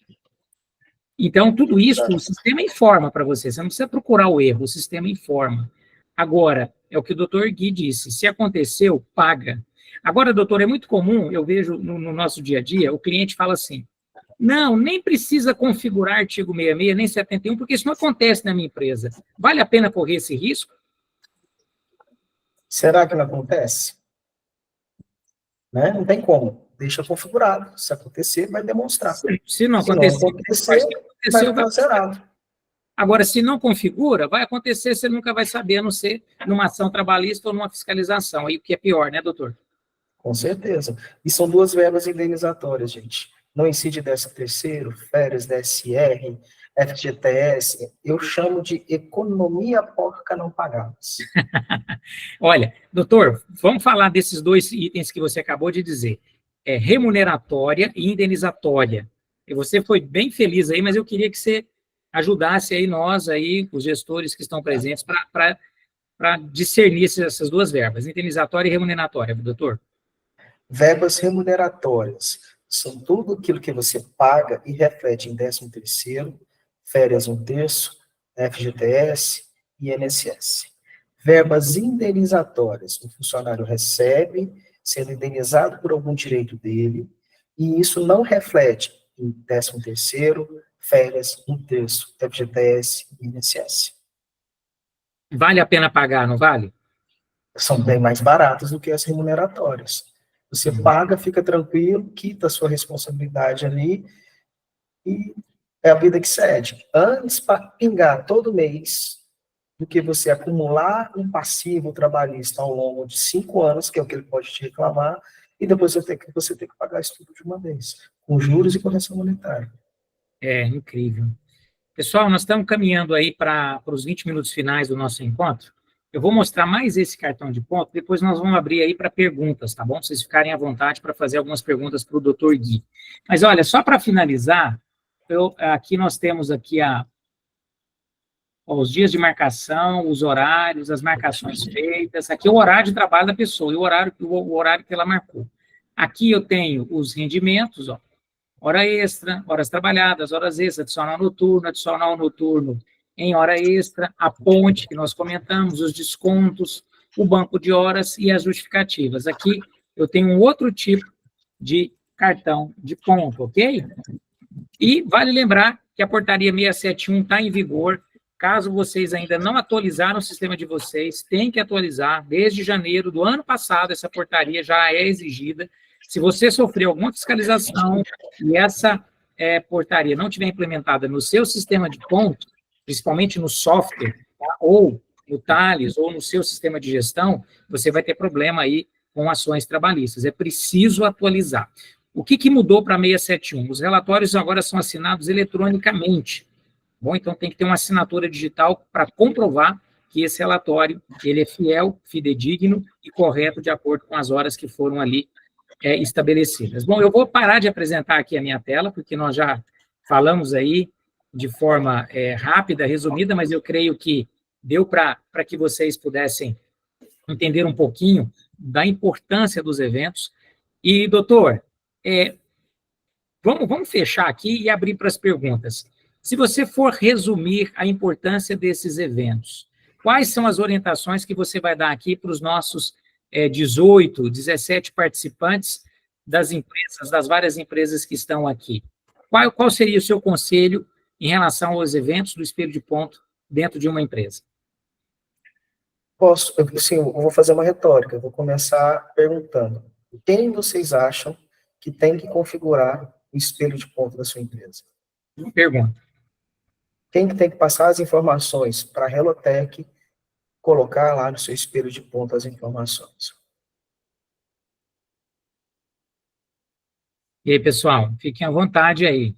Então, tudo isso o sistema informa para você não precisa procurar o erro, o sistema informa. Agora, é o que o doutor Gui disse, se aconteceu, paga. Agora, doutor, é muito comum, eu vejo no nosso dia a dia, o cliente fala assim, não, nem precisa configurar artigo 66, nem 71, porque isso não acontece na minha empresa. Vale a pena correr esse risco? Será que não acontece? Né? Não tem como. Deixa configurado. Se acontecer, vai demonstrar. Se não acontecer, vai ficar zerado. Agora, se não configura, vai acontecer, você nunca vai saber, a não ser numa ação trabalhista ou numa fiscalização. Aí o que é pior, né, doutor? Com certeza. E são 2 verbas indenizatórias, gente. Não incide 13º, férias, DSR, FGTS. Eu chamo de economia porca não pagadas. Olha, doutor, vamos falar desses 2 itens que você acabou de dizer. Remuneratória e indenizatória. E você foi bem feliz aí, mas eu queria que você ajudasse aí nós, aí, os gestores que estão presentes, para discernir essas 2 verbas, indenizatória e remuneratória, doutor. Verbas remuneratórias são tudo aquilo que você paga e reflete em 13º, férias 1/3, FGTS e INSS. Verbas indenizatórias, o funcionário recebe, sendo indenizado por algum direito dele, e isso não reflete em 13º, férias, 1/3, FGTS e INSS. Vale a pena pagar, não vale? São bem mais baratas do que as remuneratórias. Você paga, fica tranquilo, quita a sua responsabilidade ali, e é a vida que cede. Antes, para pingar todo mês, do que você acumular um passivo trabalhista ao longo de 5 anos, que é o que ele pode te reclamar, e depois você tem que pagar isso tudo de uma vez, com juros e correção monetária. É incrível. Pessoal, nós estamos caminhando aí para os 20 minutos finais do nosso encontro. Eu vou mostrar mais esse cartão de ponto, depois nós vamos abrir aí para perguntas, tá bom? Vocês ficarem à vontade para fazer algumas perguntas para o Dr. Gui. Mas olha, só para finalizar, aqui nós temos aqui os dias de marcação, os horários, as marcações feitas. Aqui é o horário de trabalho da pessoa e o horário que ela marcou. Aqui eu tenho os rendimentos, ó, hora extra, horas trabalhadas, horas extras, adicional noturno em hora extra, a ponte que nós comentamos, os descontos, o banco de horas e as justificativas. Aqui eu tenho um outro tipo de cartão de ponto, ok? E vale lembrar que a portaria 671 está em vigor. Caso vocês ainda não atualizaram o sistema de vocês, tem que atualizar. Desde janeiro do ano passado, essa portaria já é exigida. Se você sofreu alguma fiscalização e essa portaria não tiver implementada no seu sistema de ponto, principalmente no software, tá? Ou no Thales, ou no seu sistema de gestão, você vai ter problema aí com ações trabalhistas. É preciso atualizar. O que mudou para 671? Os relatórios agora são assinados eletronicamente. Bom, então tem que ter uma assinatura digital para comprovar que esse relatório ele é fiel, fidedigno e correto de acordo com as horas que foram ali estabelecidas. Bom, eu vou parar de apresentar aqui a minha tela, porque nós já falamos aí de forma rápida, resumida, mas eu creio que deu para que vocês pudessem entender um pouquinho da importância dos eventos. E, doutor, vamos fechar aqui e abrir para as perguntas. Se você for resumir a importância desses eventos, quais são as orientações que você vai dar aqui para os nossos 18, 17 participantes das empresas, das várias empresas que estão aqui? Qual seria o seu conselho em relação aos eventos do Espelho de Ponto dentro de uma empresa? Eu vou fazer uma retórica, eu vou começar perguntando: quem vocês acham que tem que configurar o espelho de ponto da sua empresa? Pergunta. Quem que tem que passar as informações para a Relotec colocar lá no seu espelho de ponto as informações? E aí, pessoal, fiquem à vontade aí.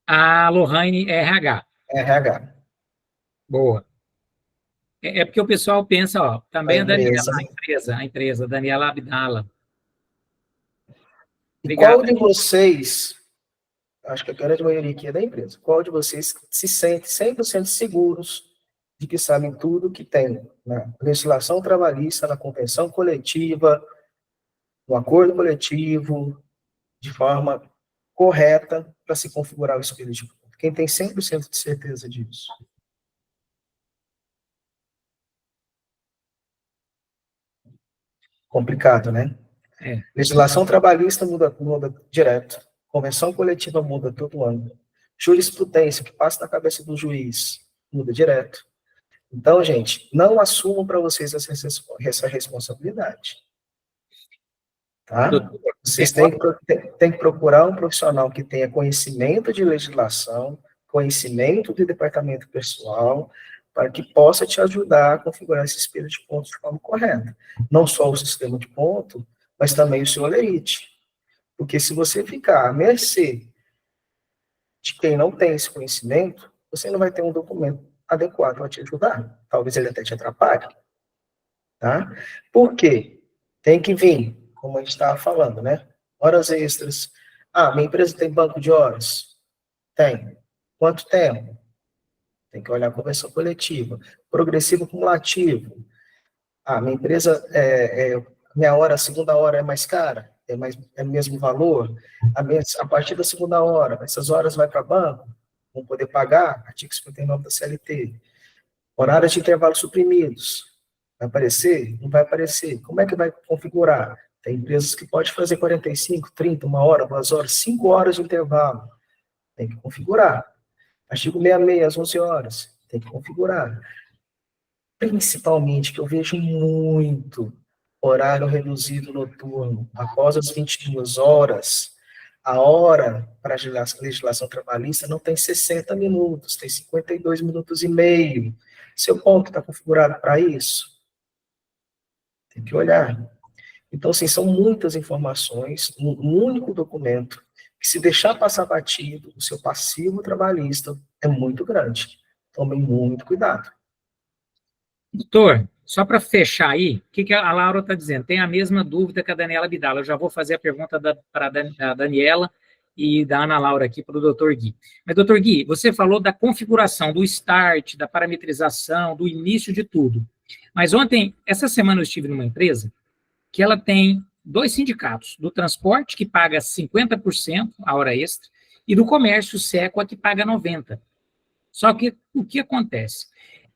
A Lohane RH. RH. Boa. É porque o pessoal pensa, ó, também A a Daniela, empresa. a empresa, Daniela Abdala. E Obrigado. qual de vocês, acho que a grande maioria aqui é da empresa, qual de vocês se sente 100% seguros de que sabem tudo que tem na legislação trabalhista, na convenção coletiva, no acordo coletivo, de forma correta para se configurar o espelho de ponto? Quem tem 100% de certeza disso? Complicado, né? Legislação trabalhista muda direto. Convenção coletiva muda todo ano. Jurisprudência, que passa na cabeça do juiz, muda direto. Então, gente, não assumam para vocês essa responsabilidade. Tá? Vocês têm que procurar um profissional que tenha conhecimento de legislação, conhecimento de departamento pessoal, para que possa te ajudar a configurar esse espelho de ponto de forma correta. Não só o sistema de ponto, mas também o seu Olerite. Porque se você ficar à mercê de quem não tem esse conhecimento, você não vai ter um documento adequado para te ajudar. Talvez ele até te atrapalhe. Tá? Por quê? Tem que vir, como a gente estava falando, né? Horas extras. Ah, minha empresa tem banco de horas? Tem. Quanto tempo? Tem que olhar a convenção coletiva. Progressivo cumulativo. Ah, minha empresa, minha hora, a segunda hora é mais cara? É o mesmo valor? A partir da segunda hora, essas horas vai para banco? Vão poder pagar? Artigo 59 da CLT. Horários de intervalo suprimidos. Vai aparecer? Não vai aparecer. Como é que vai configurar? Tem empresas que podem fazer 45, 30, 1 hora, 2 horas, 5 horas de intervalo. Tem que configurar. Artigo 66, às 11 horas. Tem que configurar. principalmente, que eu vejo muito, horário reduzido noturno, após as 22 horas, a hora para a legislação trabalhista não tem 60 minutos, tem 52 minutos e meio. Seu ponto está configurado para isso? Tem que olhar. Então, assim, são muitas informações num único documento, que se deixar passar batido, o seu passivo trabalhista é muito grande. Tomem muito cuidado. Doutor, só para fechar aí, o que a Laura está dizendo? Tem a mesma dúvida que a Daniela Abdala. Eu já vou fazer a pergunta para a Daniela e da Ana Laura aqui para o doutor Gui. Mas, doutor Gui, você falou da configuração, do start, da parametrização, do início de tudo. Mas ontem, essa semana eu estive numa empresa que ela tem 2 sindicatos, do transporte, que paga 50% a hora extra, e do comércio seco, que paga 90%. Só que o que acontece?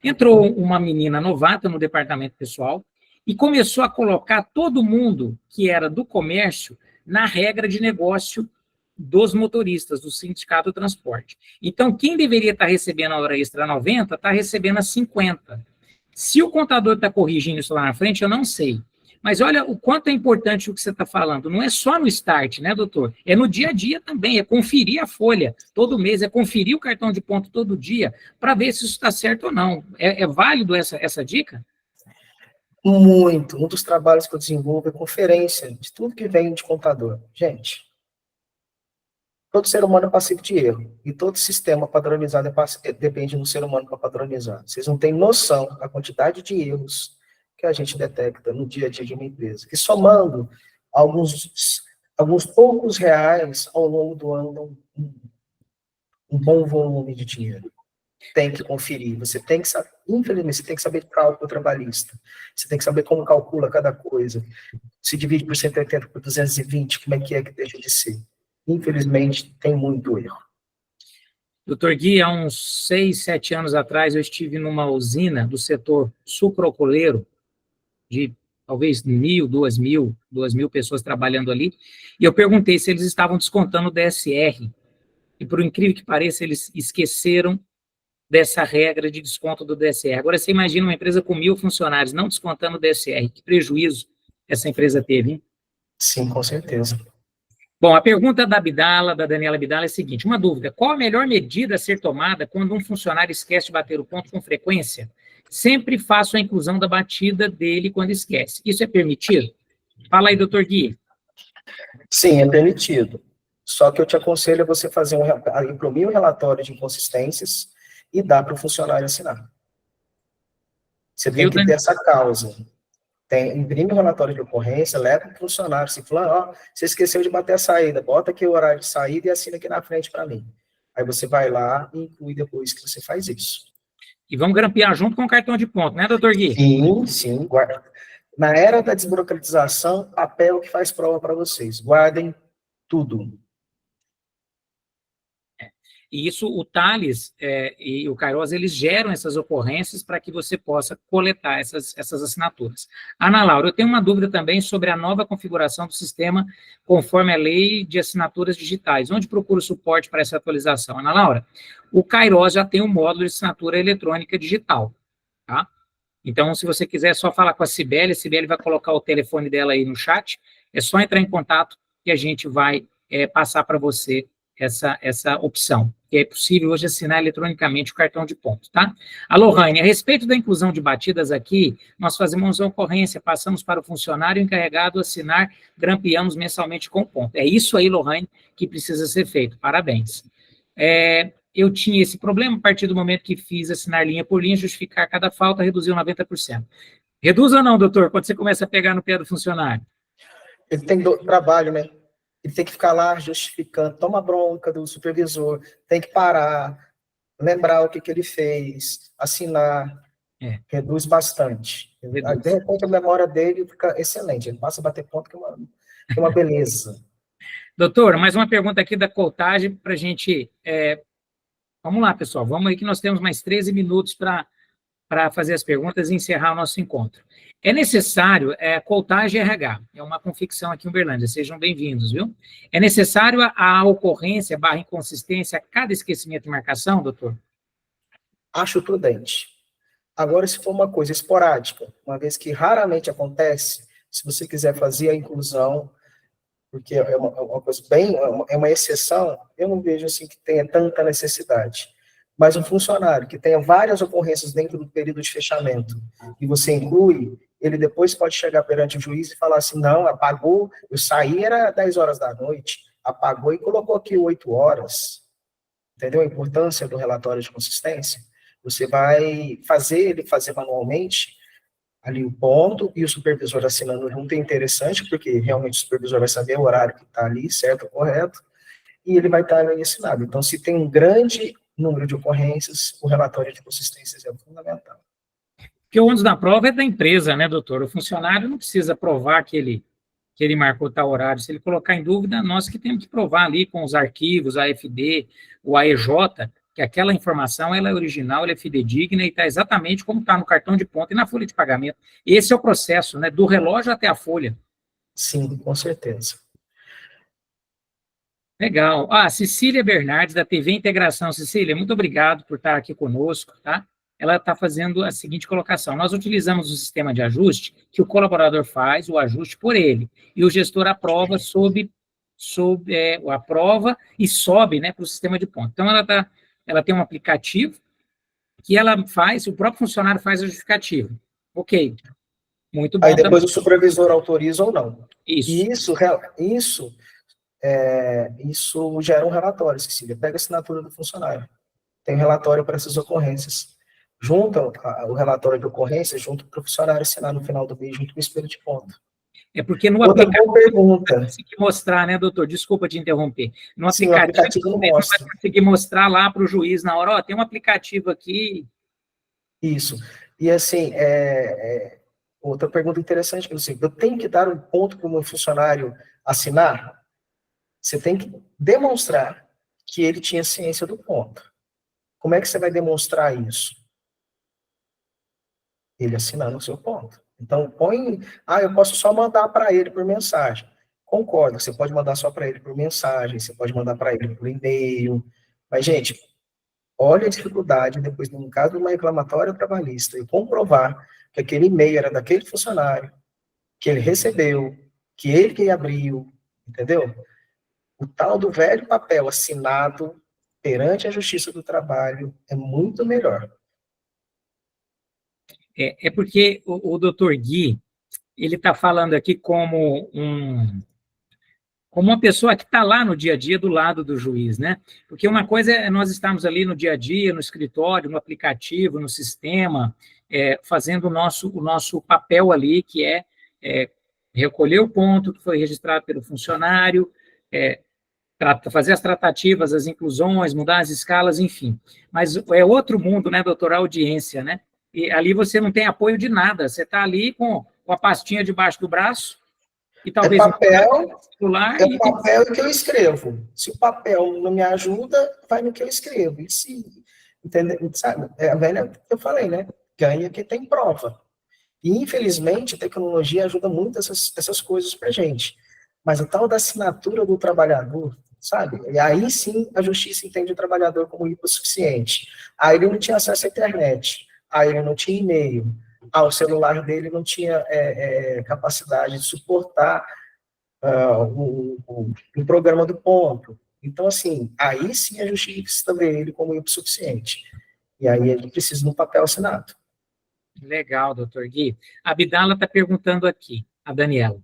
Entrou uma menina novata no departamento pessoal e começou a colocar todo mundo que era do comércio na regra de negócio dos motoristas, do sindicato do transporte. Então, quem deveria estar recebendo a hora extra 90, está recebendo a 50. Se o contador está corrigindo isso lá na frente, eu não sei. Mas olha o quanto é importante o que você está falando. Não é só no start, né, doutor? É no dia a dia também, é conferir a folha todo mês, é conferir o cartão de ponto todo dia, para ver se isso está certo ou não. É válido essa dica? Muito. Um dos trabalhos que eu desenvolvo é conferência de tudo que vem de contador. Gente, todo ser humano é passivo de erro. E todo sistema padronizado depende do ser humano para padronizar. Vocês não têm noção da quantidade de erros que a gente detecta no dia a dia de uma empresa. Que somando alguns poucos reais ao longo do ano, um bom volume de dinheiro. Tem que conferir. Você tem que saber, infelizmente, você tem que saber cálculo trabalhista. Você tem que saber como calcula cada coisa. Se divide por 180 por 220, como é que deixa de ser? Infelizmente, tem muito erro. Doutor Gui, há uns 6, 7 anos atrás, eu estive numa usina do setor sucroalcooleiro, de talvez 1.000, 2.000 pessoas trabalhando ali, e eu perguntei se eles estavam descontando o DSR, e por incrível que pareça, eles esqueceram dessa regra de desconto do DSR. Agora, você imagina uma empresa com 1.000 funcionários não descontando o DSR, que prejuízo essa empresa teve, hein? Sim, com certeza. Bom, a pergunta da Daniela Abdala é a seguinte, uma dúvida, qual a melhor medida a ser tomada quando um funcionário esquece de bater o ponto com frequência? Sempre faço a inclusão da batida dele quando esquece. Isso é permitido? Fala aí, doutor Gui. Sim, é permitido. Só que eu te aconselho a você imprimir um relatório de inconsistências e dar para o funcionário assinar. Você tem que ter essa causa. Imprime o relatório de ocorrência, leva para o funcionário, se falar, você esqueceu de bater a saída, bota aqui o horário de saída e assina aqui na frente para mim. Aí você vai lá e inclui depois que você faz isso. E vamos grampear junto com o cartão de ponto, né, doutor Gui? Sim. Na era da desburocratização, papel que faz prova para vocês. Guardem tudo. E isso, o Thales e o Queiroz, eles geram essas ocorrências para que você possa coletar essas assinaturas. Ana Laura, eu tenho uma dúvida também sobre a nova configuração do sistema conforme a lei de assinaturas digitais. Onde procuro suporte para essa atualização? Ana Laura, o Queiroz já tem um módulo de assinatura eletrônica digital, tá? Então, se você quiser só falar com a Cibele vai colocar o telefone dela aí no chat, é só entrar em contato que a gente vai passar para você essa opção, que é possível hoje assinar eletronicamente o cartão de ponto, tá? A Lohane, a respeito da inclusão de batidas aqui, nós fazemos uma ocorrência, passamos para o funcionário encarregado assinar, grampeamos mensalmente com ponto. É isso aí, Lohane, que precisa ser feito. Parabéns. Eu tinha esse problema a partir do momento que fiz assinar linha por linha, justificar cada falta, reduziu 90%. Reduz ou não, doutor, quando você começa a pegar no pé do funcionário? Ele tem trabalho, né? Ele tem que ficar lá justificando, toma bronca do supervisor, tem que parar, lembrar o que ele fez, assinar, reduz bastante. Reduz. De repente a memória dele fica excelente, ele passa a bater ponto que é uma beleza. Doutor, mais uma pergunta aqui da Contagem para a gente... Vamos lá, pessoal, vamos aí que nós temos mais 13 minutos para fazer as perguntas e encerrar o nosso encontro. É necessário, Contagem RH, é uma confecção aqui em Uberlândia, sejam bem-vindos, viu? É necessário a ocorrência / inconsistência a cada esquecimento de marcação, doutor? Acho prudente. Agora, se for uma coisa esporádica, uma vez que raramente acontece, se você quiser fazer a inclusão, porque é uma coisa bem, é uma exceção, eu não vejo assim que tenha tanta necessidade. Mas um funcionário que tenha várias ocorrências dentro do período de fechamento, e você inclui, ele depois pode chegar perante o juiz e falar assim, não, apagou, eu saí, era 10 horas da noite, apagou e colocou aqui 8 horas. Entendeu a importância do relatório de consistência? Você vai fazer ele fazer manualmente, ali o ponto, e o supervisor assinando junto é interessante, porque realmente o supervisor vai saber o horário que está ali, certo ou correto, e ele vai estar ali assinado. Então, se tem um grande número de ocorrências, o relatório de consistências é fundamental. Porque o ônus da prova é da empresa, né, doutor? O funcionário não precisa provar que ele marcou tal horário. Se ele colocar em dúvida, nós que temos que provar ali com os arquivos, a AFD, o AEJ, que aquela informação ela é original, ela é fidedigna e está exatamente como está no cartão de ponto e na folha de pagamento. Esse é o processo, né, do relógio até a folha. Sim, com certeza. Legal. Cecília Bernardes, da TV Integração. Cecília, muito obrigado por estar aqui conosco, tá? Ela está fazendo a seguinte colocação. Nós utilizamos um sistema de ajuste que o colaborador faz o ajuste por ele, e o gestor aprova aprova e sobe, né, para o sistema de ponto. Então, ela tem um aplicativo que ela faz, o próprio funcionário faz a justificativa. Ok, muito bom. Aí depois o supervisor autoriza ou não. Isso. E isso gera um relatório, Cecília. Pega a assinatura do funcionário. Tem um relatório para essas ocorrências. Junta o relatório de ocorrência junto para o funcionário assinar no final do mês, junto com o espelho de ponto. É porque no Outra aplicativo pergunta. não vai conseguir mostrar, né, doutor? Desculpa te interromper. No Sim, aplicativo não mostra. vai conseguir mostrar lá para o juiz na hora, tem um aplicativo aqui. Isso. E assim, outra pergunta interessante, assim, eu tenho que dar um ponto para o meu funcionário assinar? Você tem que demonstrar que ele tinha ciência do ponto. Como é que você vai demonstrar isso? Ele assinando o seu ponto. Então, eu posso só mandar para ele por mensagem. Concordo, você pode mandar só para ele por mensagem, você pode mandar para ele por e-mail. Mas, gente, olha a dificuldade, depois, no caso de uma reclamatória trabalhista, eu comprovar que aquele e-mail era daquele funcionário, que ele recebeu, que ele que abriu, entendeu? O tal do velho papel assinado perante a Justiça do Trabalho é muito melhor. É porque o doutor Gui, ele está falando aqui como uma pessoa que está lá no dia a dia do lado do juiz, né? Porque uma coisa é nós estarmos ali no dia a dia, no escritório, no aplicativo, no sistema, fazendo o nosso papel ali, que é recolher o ponto que foi registrado pelo funcionário, fazer as tratativas, as inclusões, mudar as escalas, enfim. Mas é outro mundo, né, doutor? A audiência, né? E ali você não tem apoio de nada, você está ali com a pastinha debaixo do braço, e talvez papel que eu escrevo. Se o papel não me ajuda, vai no que eu escrevo. E se, entendeu? Sabe? É a velha que eu falei, né? Ganha quem tem prova. E, infelizmente, a tecnologia ajuda muito essas coisas para a gente. Mas a tal da assinatura do trabalhador, sabe? E aí sim a justiça entende o trabalhador como hipossuficiente. Aí ele não tinha acesso à internet. Aí ele não tinha e-mail. O celular dele não tinha capacidade de suportar o programa do ponto. Então, assim, aí sim a justiça vê ele como hipossuficiente. E aí ele precisa de um papel assinado. Legal, doutor Gui. A Abdala está perguntando aqui, a Daniela.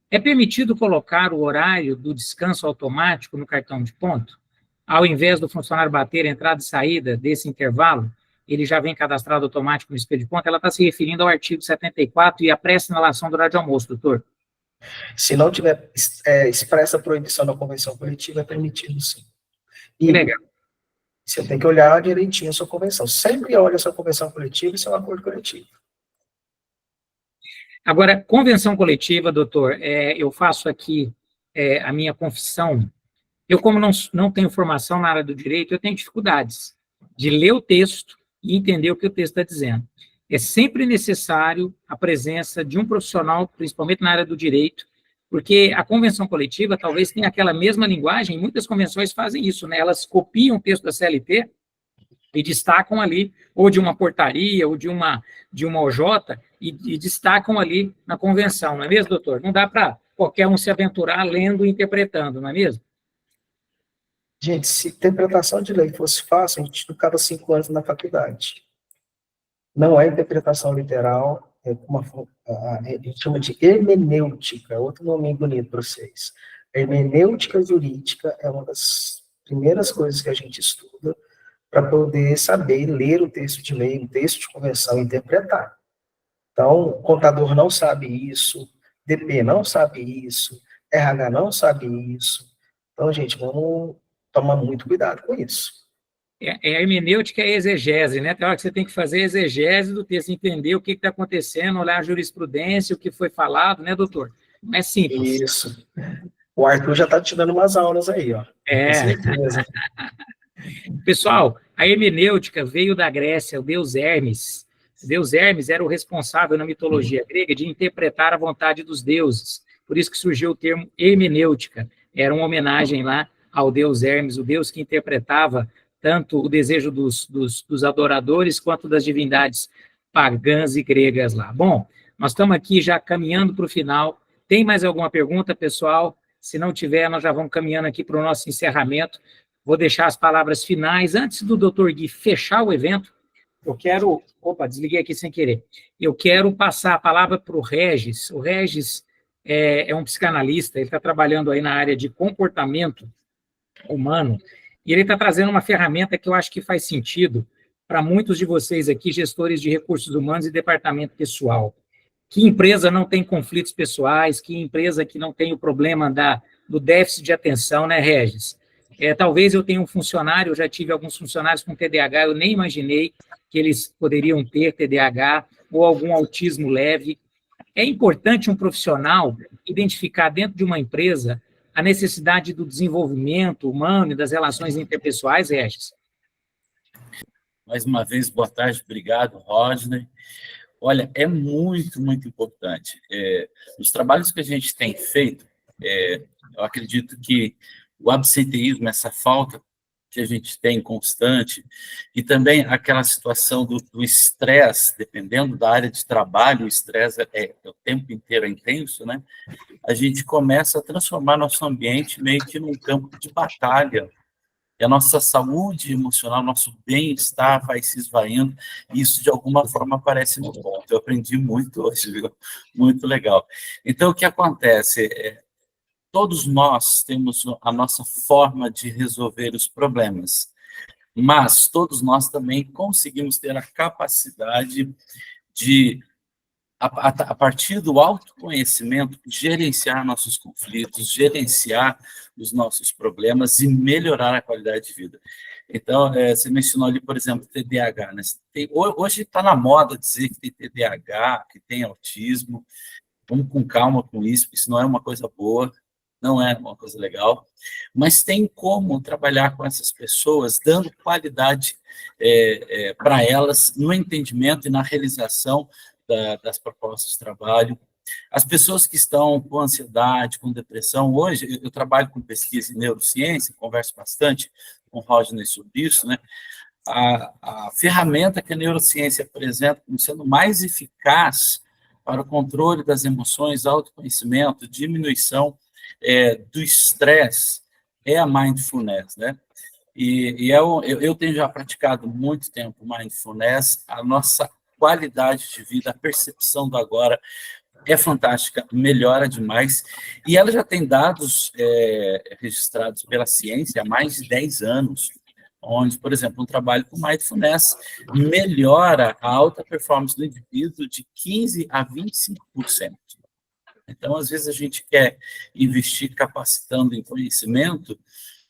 É permitido colocar o horário do descanso automático no cartão de ponto? Ao invés do funcionário bater a entrada e saída desse intervalo, ele já vem cadastrado automático no espelho de ponto? Ela está se referindo ao artigo 74 e a pré-assinalação do horário de almoço, doutor. Se não tiver expressa proibição da convenção coletiva, é permitido, sim. Que legal. Você tem que olhar direitinho a sua convenção. Sempre olha a sua convenção coletiva e seu acordo coletivo. Agora, convenção coletiva, doutor, eu faço aqui a minha confissão. Eu, como não tenho formação na área do direito, eu tenho dificuldades de ler o texto e entender o que o texto está dizendo. É sempre necessário a presença de um profissional, principalmente na área do direito, porque a convenção coletiva talvez tenha aquela mesma linguagem, e muitas convenções fazem isso, né? Elas copiam o texto da CLT e destacam ali, ou de uma portaria, ou de uma OJ, e destacam ali na convenção, não é mesmo, doutor? Não dá para qualquer um se aventurar lendo e interpretando, não é mesmo? Gente, se interpretação de lei fosse fácil, a gente estudava 5 anos na faculdade. Não é interpretação literal, é a gente chama de hermenêutica, outro nome bonito para vocês. Hermenêutica jurídica é uma das primeiras coisas que a gente estuda para poder saber ler o texto de lei, o texto de convenção e interpretar. Então, o contador não sabe isso, DP não sabe isso, RH não sabe isso. Então, gente, vamos tomar muito cuidado com isso. A hermenêutica é exegese, né? Tem hora que você tem que fazer exegese do texto, entender o que está acontecendo, olhar a jurisprudência, o que foi falado, né, doutor? Não é simples. Isso. O Arthur já está te dando umas aulas aí, ó. É. Pessoal, a hermenêutica veio da Grécia, o deus Hermes. O deus Hermes era o responsável na mitologia grega de interpretar a vontade dos deuses. Por isso que surgiu o termo hermenêutica. Era uma homenagem lá ao deus Hermes, o deus que interpretava tanto o desejo dos adoradores quanto das divindades pagãs e gregas lá. Bom, nós estamos aqui já caminhando para o final. Tem mais alguma pergunta, pessoal? Se não tiver, nós já vamos caminhando aqui para o nosso encerramento. Vou deixar as palavras finais. Antes do Dr. Gui fechar o evento, eu quero... Opa, desliguei aqui sem querer. Eu quero passar a palavra para o Regis. O Regis é um psicanalista, ele está trabalhando aí na área de comportamento humano, e ele está trazendo uma ferramenta que eu acho que faz sentido para muitos de vocês aqui, gestores de recursos humanos e departamento pessoal. Que empresa não tem conflitos pessoais, que empresa que não tem o problema do déficit de atenção, né, Regis? Talvez eu tenha um funcionário, eu já tive alguns funcionários com TDAH, eu nem imaginei que eles poderiam ter TDAH ou algum autismo leve. É importante um profissional identificar dentro de uma empresa a necessidade do desenvolvimento humano e das relações interpessoais, Regis? Mais uma vez, boa tarde, obrigado, Rodney. Olha, é muito, muito importante. Os trabalhos que a gente tem feito, eu acredito que o absenteísmo, essa falta que a gente tem constante, e também aquela situação do estresse, dependendo da área de trabalho, o estresse o tempo inteiro é intenso, né? A gente começa a transformar nosso ambiente meio que num campo de batalha. E a nossa saúde emocional, nosso bem-estar vai se esvaindo, e isso, de alguma forma, aparece no ponto. Eu aprendi muito hoje, viu? Muito legal. Então, o que acontece? Todos nós temos a nossa forma de resolver os problemas, mas todos nós também conseguimos ter a capacidade de, a partir do autoconhecimento, gerenciar nossos conflitos, gerenciar os nossos problemas e melhorar a qualidade de vida. Então, você mencionou ali, por exemplo, TDAH, né? Hoje está na moda dizer que tem TDAH, que tem autismo. Vamos com calma com isso, porque isso não é uma coisa boa, não é uma coisa legal, mas tem como trabalhar com essas pessoas, dando qualidade para elas no entendimento e na realização das propostas de trabalho. As pessoas que estão com ansiedade, com depressão, hoje eu trabalho com pesquisa em neurociência, converso bastante com o Rodney sobre isso, né? A ferramenta que a neurociência apresenta como sendo mais eficaz para o controle das emoções, autoconhecimento, diminuição do estresse, é a mindfulness, né? E eu tenho já praticado muito tempo mindfulness, a nossa qualidade de vida, a percepção do agora é fantástica, melhora demais, e ela já tem dados registrados pela ciência há mais de 10 anos, onde, por exemplo, um trabalho com mindfulness melhora a alta performance do indivíduo de 15% a 25%. Então, às vezes, a gente quer investir capacitando em conhecimento,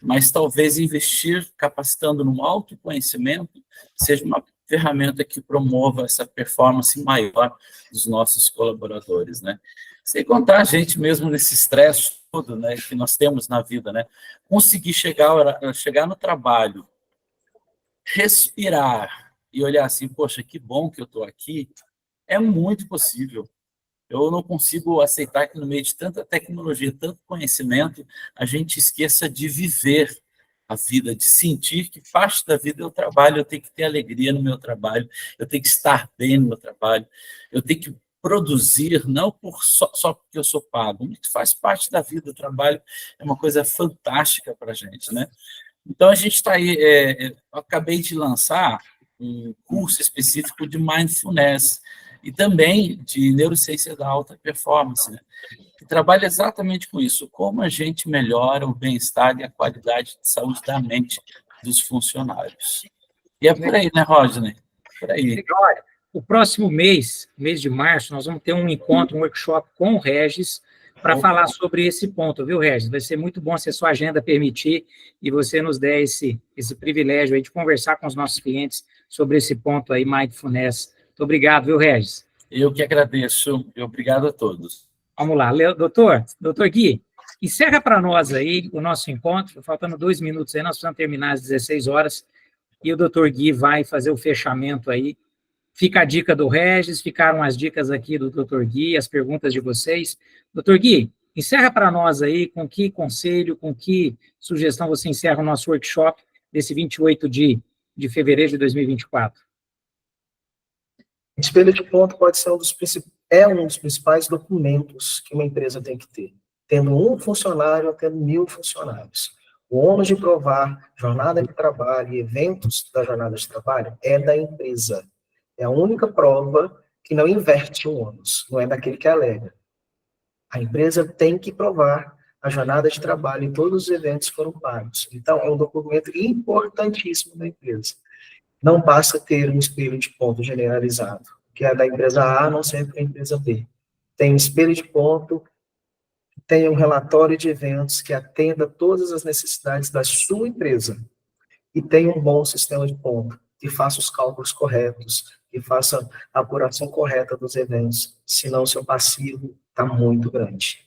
mas talvez investir capacitando no autoconhecimento seja uma ferramenta que promova essa performance maior dos nossos colaboradores, né? Sem contar a gente mesmo nesse estresse todo, né, que nós temos na vida, né? Conseguir chegar no trabalho, respirar e olhar assim, poxa, que bom que eu estou aqui, é muito possível. Eu não consigo aceitar que no meio de tanta tecnologia, tanto conhecimento, a gente esqueça de viver, a vida, de sentir que parte da vida eu trabalho, eu tenho que ter alegria no meu trabalho, eu tenho que estar bem no meu trabalho, eu tenho que produzir, não só porque eu sou pago, isso faz parte da vida, o trabalho é uma coisa fantástica para a gente, né? Então, a gente está aí, eu acabei de lançar um curso específico de mindfulness e também de neurociência da alta performance, né? Que trabalha exatamente com isso, como a gente melhora o bem-estar e a qualidade de saúde da mente dos funcionários. E é por aí, né, Rodney? Por aí. Olha, o próximo mês, mês de março, nós vamos ter um encontro, um workshop com o Regis, para falar sobre esse ponto, viu, Regis? Vai ser muito bom se a sua agenda permitir e você nos der esse privilégio aí de conversar com os nossos clientes sobre esse ponto aí, mindfulness. Muito obrigado, viu, Regis? Eu que agradeço e obrigado a todos. Vamos lá, doutor Gui, encerra para nós aí o nosso encontro, faltando 2 minutos aí, nós precisamos terminar às 16 horas, e o doutor Gui vai fazer o fechamento aí. Fica a dica do Regis, ficaram as dicas aqui do doutor Gui, as perguntas de vocês. Doutor Gui, encerra para nós aí com que conselho, com que sugestão você encerra o nosso workshop desse 28 de fevereiro de 2024. Espelho de ponto pode ser um dos principais documentos que uma empresa tem que ter. Tendo um funcionário ou tendo 1000 funcionários. O ônus de provar jornada de trabalho e eventos da jornada de trabalho é da empresa. É a única prova que não inverte o ônus, não é daquele que alega. A empresa tem que provar a jornada de trabalho e todos os eventos foram pagos. Então, é um documento importantíssimo da empresa. Não basta ter um espelho de ponto generalizado, que é da empresa A, não serve para a empresa B. Tem um espelho de ponto, tem um relatório de eventos que atenda todas as necessidades da sua empresa e tem um bom sistema de ponto, que faça os cálculos corretos, que faça a apuração correta dos eventos, senão o seu passivo está muito grande.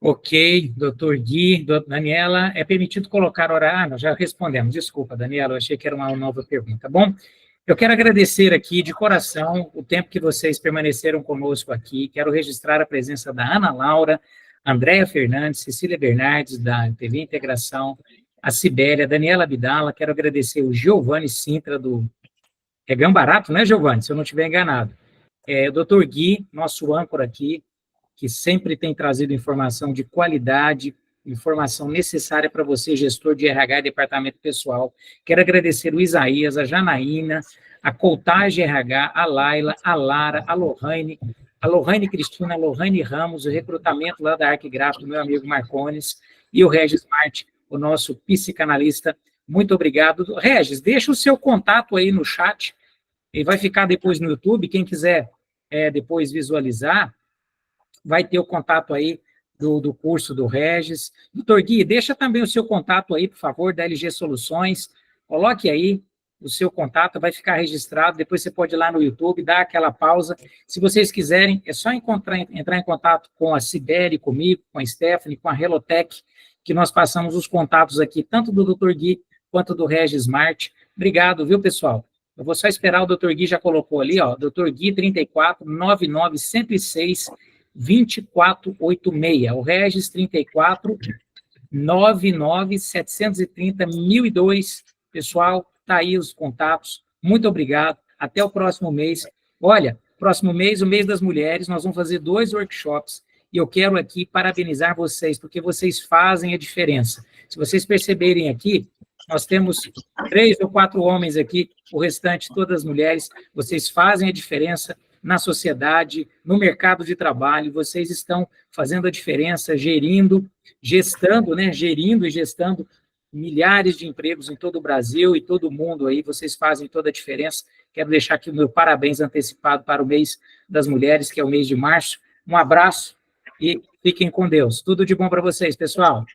Ok, doutor Gui, Daniela, é permitido colocar horário? Nós já respondemos, desculpa, Daniela, eu achei que era uma nova pergunta. Bom, eu quero agradecer aqui de coração o tempo que vocês permaneceram conosco aqui, quero registrar a presença da Ana Laura, Andréia Fernandes, Cecília Bernardes, da TV Integração, a Cibélia, Daniela Abdala, quero agradecer o Giovanni Sintra, é Gambarato, né, Giovanni, se eu não estiver enganado. O doutor Gui, nosso âncora aqui, que sempre tem trazido informação de qualidade, informação necessária para você, gestor de RH e departamento pessoal. Quero agradecer o Isaías, a Janaína, a Coutagem RH, a Laila, a Lara, a Lohane Cristina, a Lohane Ramos, o recrutamento lá da Arquigráfico, meu amigo Marcones, e o Regis Marte, o nosso psicanalista. Muito obrigado. Regis, deixa o seu contato aí no chat, e vai ficar depois no YouTube, quem quiser depois visualizar, vai ter o contato aí do curso do Regis. Doutor Gui, deixa também o seu contato aí, por favor, da LG Soluções, coloque aí o seu contato, vai ficar registrado, depois você pode ir lá no YouTube, dar aquela pausa. Se vocês quiserem, é só entrar em contato com a Cibele, comigo, com a Stephanie, com a Relotec, que nós passamos os contatos aqui, tanto do Dr. Gui quanto do Regis Marte. Obrigado, viu, pessoal? Eu vou só esperar, o Dr. Gui já colocou ali, ó, Dr. Gui 34 99 106 2486. O Regis 34 99 730 1002. Pessoal, tá aí os contatos. Muito obrigado. Até o próximo mês. Olha, próximo mês, o mês das mulheres, nós vamos fazer 2 workshops. E eu quero aqui parabenizar vocês, porque vocês fazem a diferença. Se vocês perceberem aqui, nós temos 3 ou 4 homens aqui, o restante todas mulheres. Vocês fazem a diferença na sociedade, no mercado de trabalho, vocês estão fazendo a diferença, gerindo e gestando milhares de empregos em todo o Brasil e todo o mundo aí, vocês fazem toda a diferença. Quero deixar aqui o meu parabéns antecipado para o mês das mulheres, que é o mês de março. Um abraço e fiquem com Deus. Tudo de bom para vocês, pessoal.